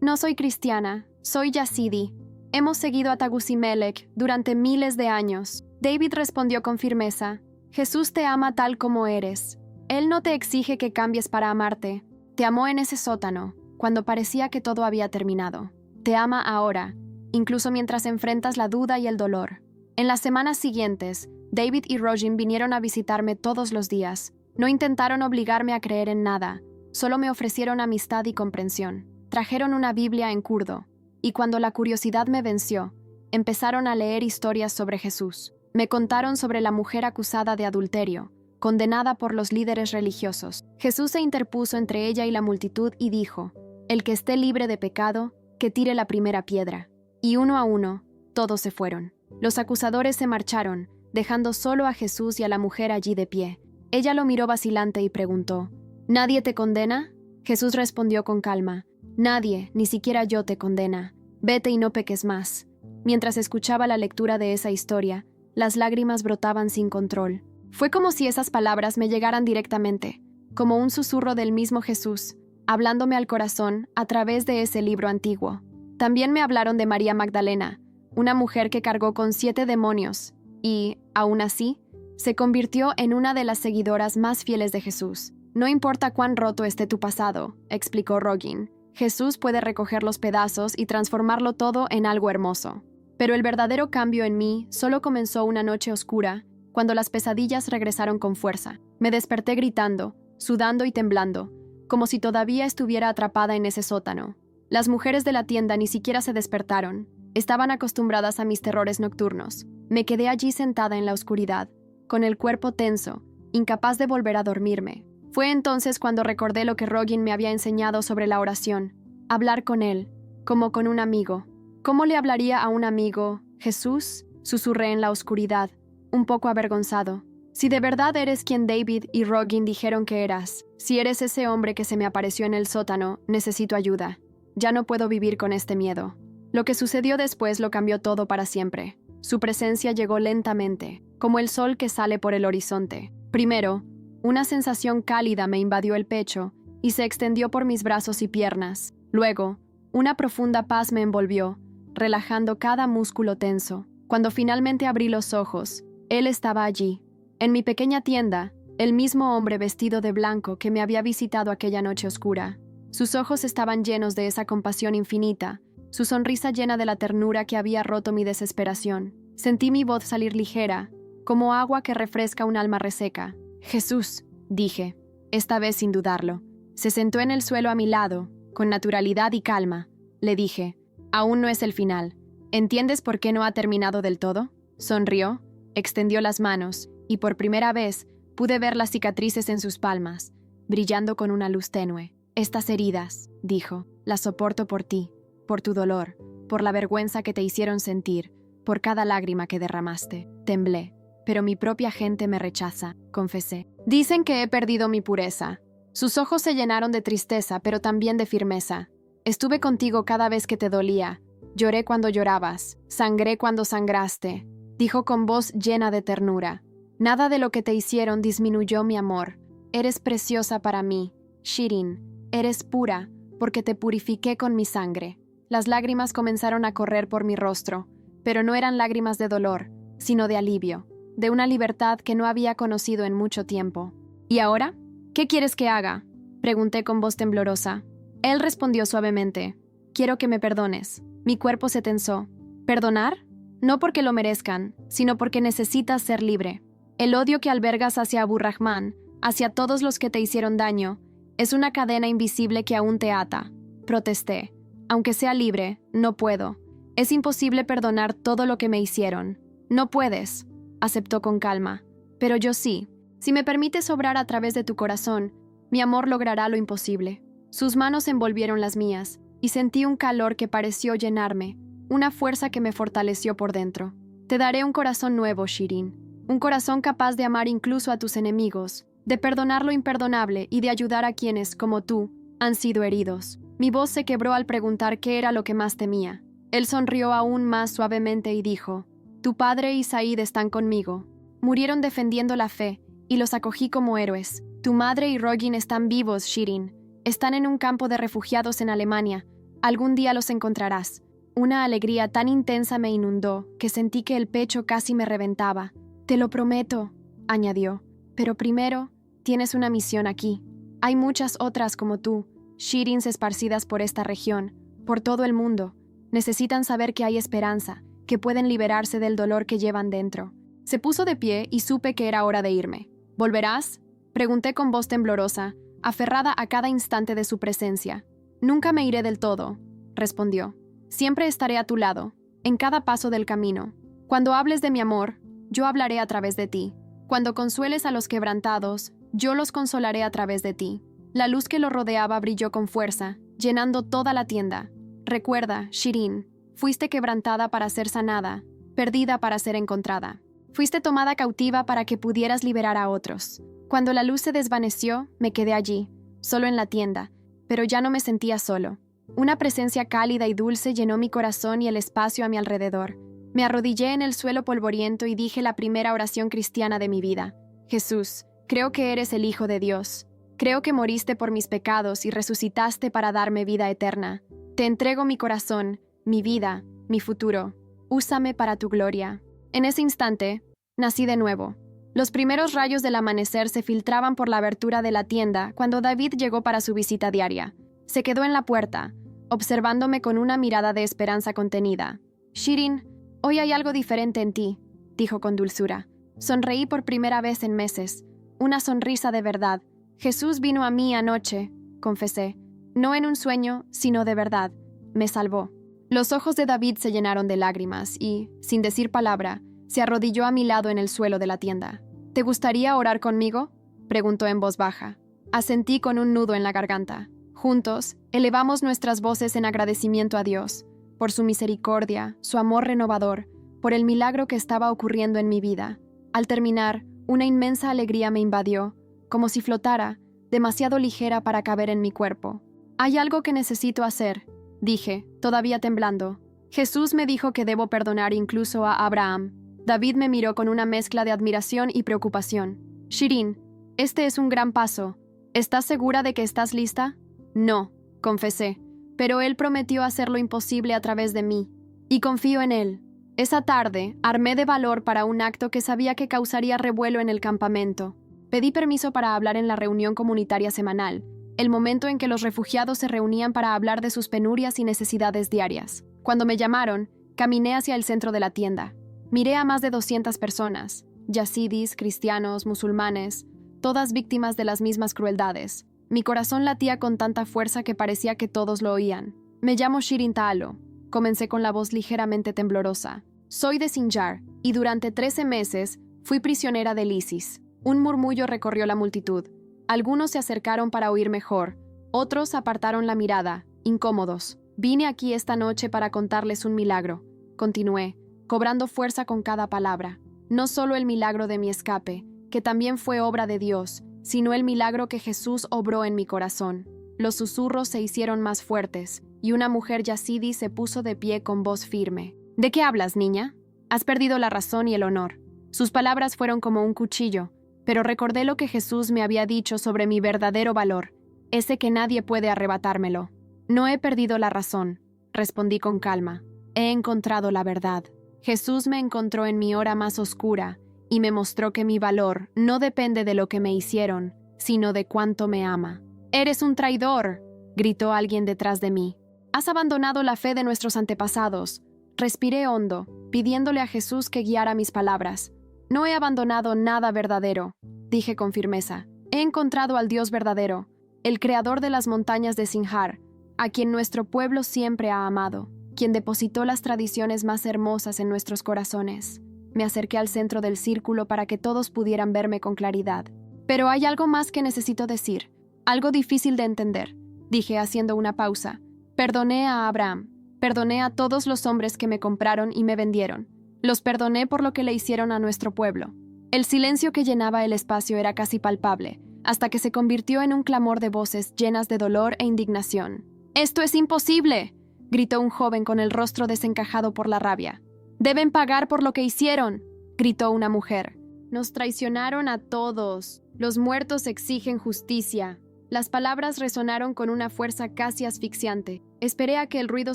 No soy cristiana, soy yazidi. Hemos seguido a Tagusimelech durante miles de años. David respondió con firmeza. Jesús te ama tal como eres. Él no te exige que cambies para amarte. Te amó en ese sótano, cuando parecía que todo había terminado. Te ama ahora, incluso mientras enfrentas la duda y el dolor. En las semanas siguientes, David y Rogin vinieron a visitarme todos los días. No intentaron obligarme a creer en nada, solo me ofrecieron amistad y comprensión. Trajeron una Biblia en kurdo, y cuando la curiosidad me venció, empezaron a leer historias sobre Jesús. Me contaron sobre la mujer acusada de adulterio, condenada por los líderes religiosos. Jesús se interpuso entre ella y la multitud y dijo, «El que esté libre de pecado, que tire la primera piedra». Y uno a uno, todos se fueron. Los acusadores se marcharon, dejando solo a Jesús y a la mujer allí de pie. Ella lo miró vacilante y preguntó, «¿Nadie te condena?». Jesús respondió con calma, «Nadie, ni siquiera yo te condena. Vete y no peques más». Mientras escuchaba la lectura de esa historia, las lágrimas brotaban sin control. Fue como si esas palabras me llegaran directamente, como un susurro del mismo Jesús, hablándome al corazón a través de ese libro antiguo. También me hablaron de María Magdalena, una mujer que cargó con 7 demonios y, aún así, se convirtió en una de las seguidoras más fieles de Jesús. No importa cuán roto esté tu pasado, explicó Rogin, Jesús puede recoger los pedazos y transformarlo todo en algo hermoso. Pero el verdadero cambio en mí solo comenzó una noche oscura, cuando las pesadillas regresaron con fuerza. Me desperté gritando, sudando y temblando, como si todavía estuviera atrapada en ese sótano. Las mujeres de la tienda ni siquiera se despertaron. Estaban acostumbradas a mis terrores nocturnos. Me quedé allí sentada en la oscuridad, con el cuerpo tenso, incapaz de volver a dormirme. Fue entonces cuando recordé lo que Rogin me había enseñado sobre la oración. Hablar con él, como con un amigo. ¿Cómo le hablaría a un amigo, Jesús?, susurré en la oscuridad, un poco avergonzado. Si de verdad eres quien David y Rogin dijeron que eras, si eres ese hombre que se me apareció en el sótano, necesito ayuda. Ya no puedo vivir con este miedo. Lo que sucedió después lo cambió todo para siempre. Su presencia llegó lentamente, como el sol que sale por el horizonte. Primero, una sensación cálida me invadió el pecho y se extendió por mis brazos y piernas. Luego, una profunda paz me envolvió, relajando cada músculo tenso. Cuando finalmente abrí los ojos, él estaba allí, en mi pequeña tienda, el mismo hombre vestido de blanco que me había visitado aquella noche oscura. Sus ojos estaban llenos de esa compasión infinita, su sonrisa llena de la ternura que había roto mi desesperación. Sentí mi voz salir ligera, como agua que refresca un alma reseca. «Jesús», dije, esta vez sin dudarlo. Se sentó en el suelo a mi lado, con naturalidad y calma. Le dije, «Aún no es el final. ¿Entiendes por qué no ha terminado del todo?». Sonrió, extendió las manos, y por primera vez pude ver las cicatrices en sus palmas, brillando con una luz tenue. «Estas heridas», dijo, «las soporto por ti, por tu dolor, por la vergüenza que te hicieron sentir, por cada lágrima que derramaste». Temblé, pero mi propia gente me rechaza, confesé. «Dicen que he perdido mi pureza». Sus ojos se llenaron de tristeza, pero también de firmeza. «Estuve contigo cada vez que te dolía. Lloré cuando llorabas, sangré cuando sangraste», dijo con voz llena de ternura. «Nada de lo que te hicieron disminuyó mi amor. Eres preciosa para mí, Shirin. Eres pura, porque te purifiqué con mi sangre». Las lágrimas comenzaron a correr por mi rostro, pero no eran lágrimas de dolor, sino de alivio, de una libertad que no había conocido en mucho tiempo. «¿Y ahora? ¿Qué quieres que haga?», pregunté con voz temblorosa. Él respondió suavemente, «Quiero que me perdones». Mi cuerpo se tensó. ¿Perdonar? No porque lo merezcan, sino porque necesitas ser libre. El odio que albergas hacia Abu Rahman, hacia todos los que te hicieron daño, es una cadena invisible que aún te ata. protesté. Aunque sea libre, no puedo. Es imposible perdonar todo lo que me hicieron. No puedes, aceptó con calma. Pero yo sí. Si me permites obrar a través de tu corazón, mi amor logrará lo imposible. Sus manos envolvieron las mías, y sentí un calor que pareció llenarme, una fuerza que me fortaleció por dentro. Te daré un corazón nuevo, Shirin. Un corazón capaz de amar incluso a tus enemigos, de perdonar lo imperdonable y de ayudar a quienes, como tú, han sido heridos. Mi voz se quebró al preguntar qué era lo que más temía. Él sonrió aún más suavemente y dijo: Tu padre y Said están conmigo. Murieron defendiendo la fe, y los acogí como héroes. Tu madre y Rogin están vivos, Shirin. Están en un campo de refugiados en Alemania. Algún día los encontrarás. Una alegría tan intensa me inundó que sentí que el pecho casi me reventaba. Te lo prometo, añadió. Pero primero, tienes una misión aquí. Hay muchas otras como tú, Shirins esparcidas por esta región, por todo el mundo. Necesitan saber que hay esperanza, que pueden liberarse del dolor que llevan dentro. Se puso de pie y supe que era hora de irme. ¿Volverás?, pregunté con voz temblorosa, aferrada a cada instante de su presencia. Nunca me iré del todo, respondió. Siempre estaré a tu lado, en cada paso del camino. Cuando hables de mi amor, yo hablaré a través de ti. Cuando consueles a los quebrantados, yo los consolaré a través de ti. La luz que lo rodeaba brilló con fuerza, llenando toda la tienda. Recuerda, Shirin, fuiste quebrantada para ser sanada, perdida para ser encontrada. Fuiste tomada cautiva para que pudieras liberar a otros. Cuando la luz se desvaneció, me quedé allí, solo en la tienda, pero ya no me sentía solo. Una presencia cálida y dulce llenó mi corazón y el espacio a mi alrededor. Me arrodillé en el suelo polvoriento y dije la primera oración cristiana de mi vida. Jesús, creo que eres el Hijo de Dios. Creo que moriste por mis pecados y resucitaste para darme vida eterna. Te entrego mi corazón, mi vida, mi futuro. Úsame para tu gloria. En ese instante, nací de nuevo. Los primeros rayos del amanecer se filtraban por la abertura de la tienda cuando David llegó para su visita diaria. Se quedó en la puerta, observándome con una mirada de esperanza contenida. Shirin, hoy hay algo diferente en ti, dijo con dulzura. Sonreí por primera vez en meses. Una sonrisa de verdad. Jesús vino a mí anoche, confesé. No en un sueño, sino de verdad. Me salvó. Los ojos de David se llenaron de lágrimas y, sin decir palabra, se arrodilló a mi lado en el suelo de la tienda. ¿Te gustaría orar conmigo?, preguntó en voz baja. Asentí con un nudo en la garganta. Juntos, elevamos nuestras voces en agradecimiento a Dios, por su misericordia, su amor renovador, por el milagro que estaba ocurriendo en mi vida. Al terminar, una inmensa alegría me invadió, como si flotara, demasiado ligera para caber en mi cuerpo. Hay algo que necesito hacer, dije, todavía temblando. Jesús me dijo que debo perdonar incluso a Abraham. David me miró con una mezcla de admiración y preocupación. Shirin, este es un gran paso. ¿Estás segura de que estás lista? No, confesé, pero él prometió hacer lo imposible a través de mí, y confío en él. Esa tarde, armé de valor para un acto que sabía que causaría revuelo en el campamento. Pedí permiso para hablar en la reunión comunitaria semanal, el momento en que los refugiados se reunían para hablar de sus penurias y necesidades diarias. Cuando me llamaron, caminé hacia el centro de la tienda. Miré a más de 200 personas, yazidis, cristianos, musulmanes, todas víctimas de las mismas crueldades. Mi corazón latía con tanta fuerza que parecía que todos lo oían. Me llamo Shirin Taalo, comencé con la voz ligeramente temblorosa. Soy de Sinjar, y durante 13 meses fui prisionera del ISIS. Un murmullo recorrió la multitud. Algunos se acercaron para oír mejor, otros apartaron la mirada, incómodos. Vine aquí esta noche para contarles un milagro, continué, cobrando fuerza con cada palabra. No solo el milagro de mi escape, que también fue obra de Dios, sino el milagro que Jesús obró en mi corazón. Los susurros se hicieron más fuertes, y una mujer yazidi se puso de pie con voz firme. ¿De qué hablas, niña? Has perdido la razón y el honor. Sus palabras fueron como un cuchillo, pero recordé lo que Jesús me había dicho sobre mi verdadero valor, ese que nadie puede arrebatármelo. No he perdido la razón, respondí con calma. He encontrado la verdad. Jesús me encontró en mi hora más oscura y me mostró que mi valor no depende de lo que me hicieron, sino de cuánto me ama. «¡Eres un traidor!», gritó alguien detrás de mí. «Has abandonado la fe de nuestros antepasados». Respiré hondo, pidiéndole a Jesús que guiara mis palabras. «No he abandonado nada verdadero», dije con firmeza. «He encontrado al Dios verdadero, el creador de las montañas de Sinjar, a quien nuestro pueblo siempre ha amado, quien depositó las tradiciones más hermosas en nuestros corazones. Me acerqué al centro del círculo para que todos pudieran verme con claridad. Pero hay algo más que necesito decir, algo difícil de entender, dije haciendo una pausa. Perdoné a Abraham, perdoné a todos los hombres que me compraron y me vendieron. Los perdoné por lo que le hicieron a nuestro pueblo. El silencio que llenaba el espacio era casi palpable, hasta que se convirtió en un clamor de voces llenas de dolor e indignación. «¡Esto es imposible!», gritó un joven con el rostro desencajado por la rabia. «¡Deben pagar por lo que hicieron!», gritó una mujer. «Nos traicionaron a todos. Los muertos exigen justicia». Las palabras resonaron con una fuerza casi asfixiante. Esperé a que el ruido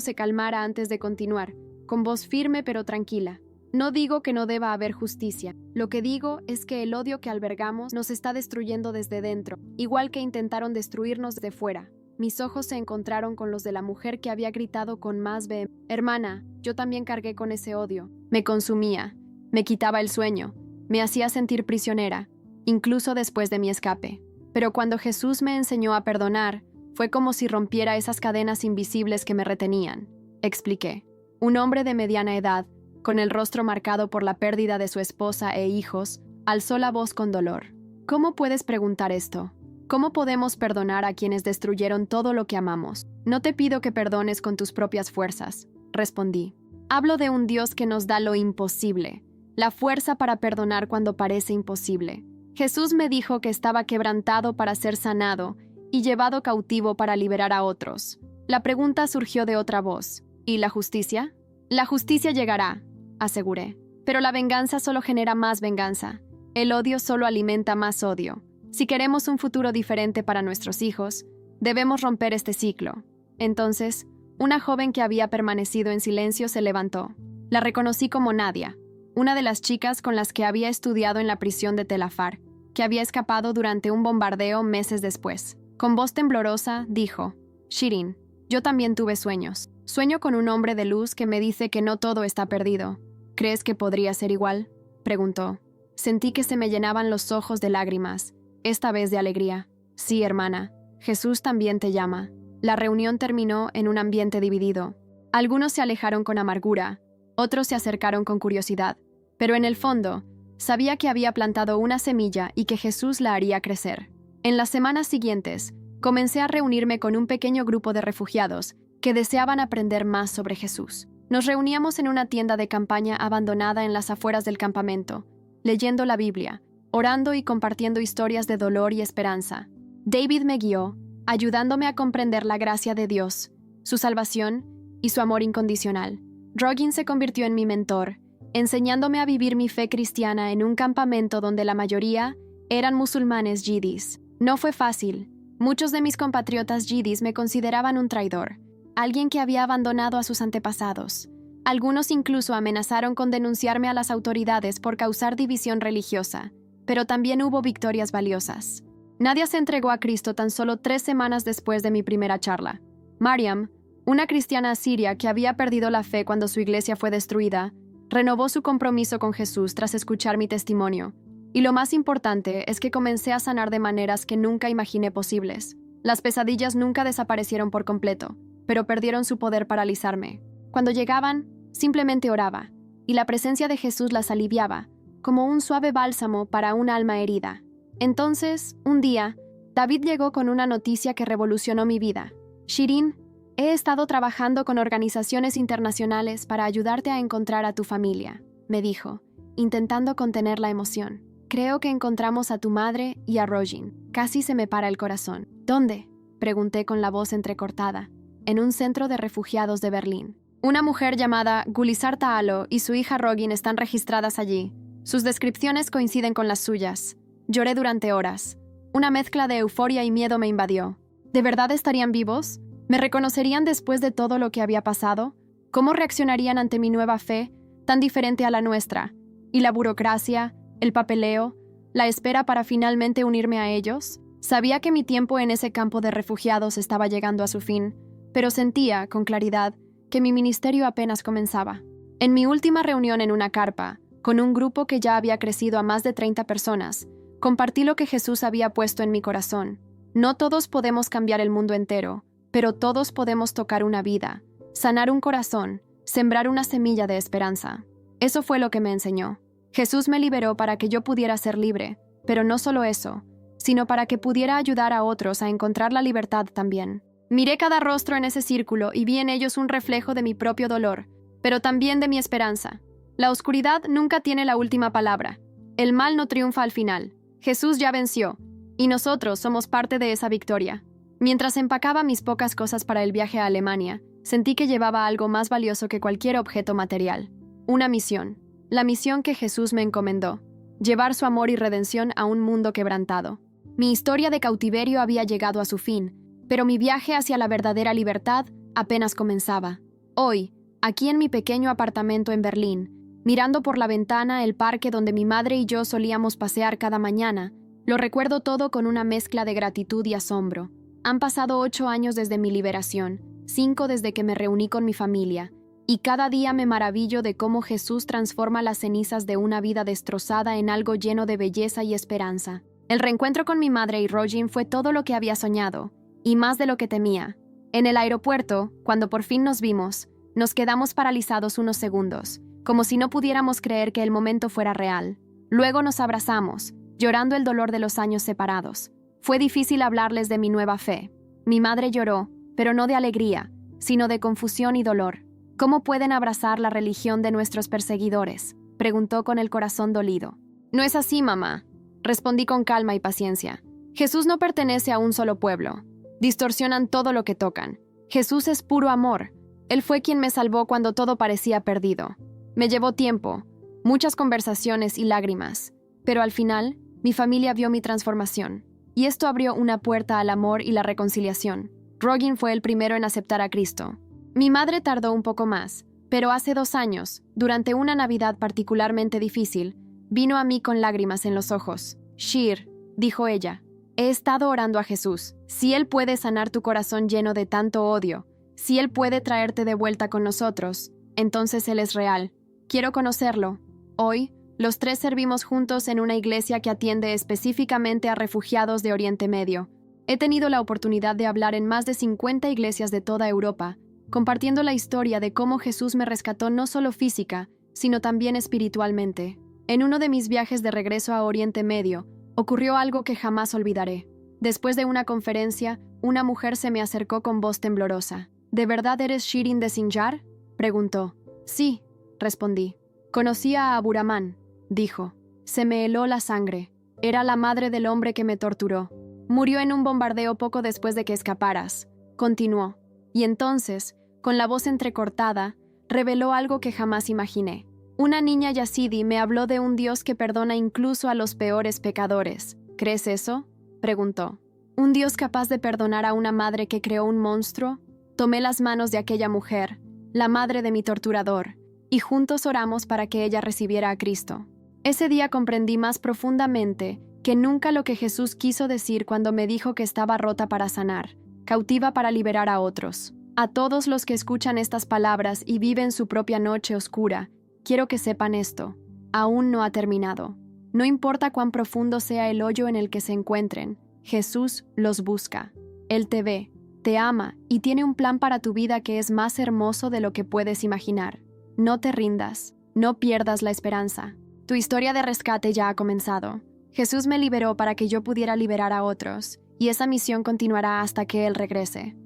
se calmara antes de continuar, con voz firme pero tranquila. No digo que no deba haber justicia. Lo que digo es que el odio que albergamos nos está destruyendo desde dentro, igual que intentaron destruirnos de fuera. Mis ojos se encontraron con los de la mujer que había gritado con más vehemencia. «Hermana, yo también cargué con ese odio. Me consumía, me quitaba el sueño, me hacía sentir prisionera, incluso después de mi escape. Pero cuando Jesús me enseñó a perdonar, fue como si rompiera esas cadenas invisibles que me retenían», expliqué. Un hombre de mediana edad, con el rostro marcado por la pérdida de su esposa e hijos, alzó la voz con dolor. «¿Cómo puedes preguntar esto? ¿Cómo podemos perdonar a quienes destruyeron todo lo que amamos? No te pido que perdones con tus propias fuerzas», respondí. «Hablo de un Dios que nos da lo imposible, la fuerza para perdonar cuando parece imposible. Jesús me dijo que estaba quebrantado para ser sanado y llevado cautivo para liberar a otros». La pregunta surgió de otra voz. «¿Y la justicia?». «La justicia llegará», aseguré. «Pero la venganza solo genera más venganza. El odio solo alimenta más odio. Si queremos un futuro diferente para nuestros hijos, debemos romper este ciclo». Entonces, una joven que había permanecido en silencio se levantó. La reconocí como Nadia, una de las chicas con las que había estudiado en la prisión de Tel Afar, que había escapado durante un bombardeo meses después. Con voz temblorosa, dijo: «Shirin, yo también tuve sueños. Sueño con un hombre de luz que me dice que no todo está perdido. ¿Crees que podría ser igual?», preguntó. Sentí que se me llenaban los ojos de lágrimas, esta vez de alegría. «Sí, hermana, Jesús también te llama». La reunión terminó en un ambiente dividido. Algunos se alejaron con amargura, otros se acercaron con curiosidad, pero en el fondo, sabía que había plantado una semilla y que Jesús la haría crecer. En las semanas siguientes, comencé a reunirme con un pequeño grupo de refugiados que deseaban aprender más sobre Jesús. Nos reuníamos en una tienda de campaña abandonada en las afueras del campamento, leyendo la Biblia, orando y compartiendo historias de dolor y esperanza. David me guió, ayudándome a comprender la gracia de Dios, su salvación y su amor incondicional. Roggin se convirtió en mi mentor, enseñándome a vivir mi fe cristiana en un campamento donde la mayoría eran musulmanes yidis. No fue fácil. Muchos de mis compatriotas yidis me consideraban un traidor, alguien que había abandonado a sus antepasados. Algunos incluso amenazaron con denunciarme a las autoridades por causar división religiosa, pero también hubo victorias valiosas. Nadia se entregó a Cristo tan solo 3 semanas después de mi primera charla. Mariam, una cristiana asiria que había perdido la fe cuando su iglesia fue destruida, renovó su compromiso con Jesús tras escuchar mi testimonio. Y lo más importante es que comencé a sanar de maneras que nunca imaginé posibles. Las pesadillas nunca desaparecieron por completo, pero perdieron su poder paralizarme. Cuando llegaban, simplemente oraba, y la presencia de Jesús las aliviaba, como un suave bálsamo para un alma herida. Entonces, un día, David llegó con una noticia que revolucionó mi vida. «Shirin, he estado trabajando con organizaciones internacionales para ayudarte a encontrar a tu familia», me dijo, intentando contener la emoción. «Creo que encontramos a tu madre y a Roggin». Casi se me para el corazón. «¿Dónde?», pregunté con la voz entrecortada. «En un centro de refugiados de Berlín. Una mujer llamada Gulizar Taalo y su hija Roggin están registradas allí. Sus descripciones coinciden con las suyas». Lloré durante horas. Una mezcla de euforia y miedo me invadió. ¿De verdad estarían vivos? ¿Me reconocerían después de todo lo que había pasado? ¿Cómo reaccionarían ante mi nueva fe, tan diferente a la nuestra? ¿Y la burocracia, el papeleo, la espera para finalmente unirme a ellos? Sabía que mi tiempo en ese campo de refugiados estaba llegando a su fin, pero sentía, con claridad, que mi ministerio apenas comenzaba. En mi última reunión en una carpa, con un grupo que ya había crecido a más de 30 personas, compartí lo que Jesús había puesto en mi corazón. No todos podemos cambiar el mundo entero, pero todos podemos tocar una vida, sanar un corazón, sembrar una semilla de esperanza. Eso fue lo que me enseñó. Jesús me liberó para que yo pudiera ser libre, pero no solo eso, sino para que pudiera ayudar a otros a encontrar la libertad también. Miré cada rostro en ese círculo y vi en ellos un reflejo de mi propio dolor, pero también de mi esperanza. La oscuridad nunca tiene la última palabra. El mal no triunfa al final. Jesús ya venció, y nosotros somos parte de esa victoria. Mientras empacaba mis pocas cosas para el viaje a Alemania, sentí que llevaba algo más valioso que cualquier objeto material. Una misión. La misión que Jesús me encomendó. Llevar su amor y redención a un mundo quebrantado. Mi historia de cautiverio había llegado a su fin, pero mi viaje hacia la verdadera libertad apenas comenzaba. Hoy, aquí en mi pequeño apartamento en Berlín, mirando por la ventana el parque donde mi madre y yo solíamos pasear cada mañana, lo recuerdo todo con una mezcla de gratitud y asombro. Han pasado 8 años desde mi liberación, 5 desde que me reuní con mi familia, y cada día me maravillo de cómo Jesús transforma las cenizas de una vida destrozada en algo lleno de belleza y esperanza. El reencuentro con mi madre y Roger fue todo lo que había soñado, y más de lo que temía. En el aeropuerto, cuando por fin nos vimos, nos quedamos paralizados unos segundos, como si no pudiéramos creer que el momento fuera real. Luego nos abrazamos, llorando el dolor de los años separados. Fue difícil hablarles de mi nueva fe. Mi madre lloró, pero no de alegría, sino de confusión y dolor. ¿Cómo pueden abrazar la religión de nuestros perseguidores?, preguntó con el corazón dolido. No es así, mamá, respondí con calma y paciencia. Jesús no pertenece a un solo pueblo. Distorsionan todo lo que tocan. Jesús es puro amor. Él fue quien me salvó cuando todo parecía perdido. Me llevó tiempo, muchas conversaciones y lágrimas, pero al final, mi familia vio mi transformación, y esto abrió una puerta al amor y la reconciliación. Roger fue el primero en aceptar a Cristo. Mi madre tardó un poco más, pero hace 2 años, durante una Navidad particularmente difícil, vino a mí con lágrimas en los ojos. Shir, dijo ella, he estado orando a Jesús. Si Él puede sanar tu corazón lleno de tanto odio, si Él puede traerte de vuelta con nosotros, entonces Él es real. Quiero conocerlo. Hoy, los 3 servimos juntos en una iglesia que atiende específicamente a refugiados de Oriente Medio. He tenido la oportunidad de hablar en más de 50 iglesias de toda Europa, compartiendo la historia de cómo Jesús me rescató no solo física, sino también espiritualmente. En uno de mis viajes de regreso a Oriente Medio, ocurrió algo que jamás olvidaré. Después de una conferencia, una mujer se me acercó con voz temblorosa. ¿De verdad eres Shirin de Sinjar?, preguntó. Sí, respondí. Conocí a Abu Rahman, dijo. Se me heló la sangre. Era la madre del hombre que me torturó. Murió en un bombardeo poco después de que escaparas. Continuó. Y entonces, con la voz entrecortada, reveló algo que jamás imaginé. Una niña yazidi me habló de un Dios que perdona incluso a los peores pecadores. ¿Crees eso?, preguntó. ¿Un Dios capaz de perdonar a una madre que creó un monstruo? Tomé las manos de aquella mujer, la madre de mi torturador, y juntos oramos para que ella recibiera a Cristo. Ese día comprendí más profundamente que nunca lo que Jesús quiso decir cuando me dijo que estaba rota para sanar, cautiva para liberar a otros. A todos los que escuchan estas palabras y viven su propia noche oscura, quiero que sepan esto. Aún no ha terminado. No importa cuán profundo sea el hoyo en el que se encuentren, Jesús los busca. Él te ve, te ama y tiene un plan para tu vida que es más hermoso de lo que puedes imaginar. No te rindas, no pierdas la esperanza. Tu historia de rescate ya ha comenzado. Jesús me liberó para que yo pudiera liberar a otros, y esa misión continuará hasta que Él regrese.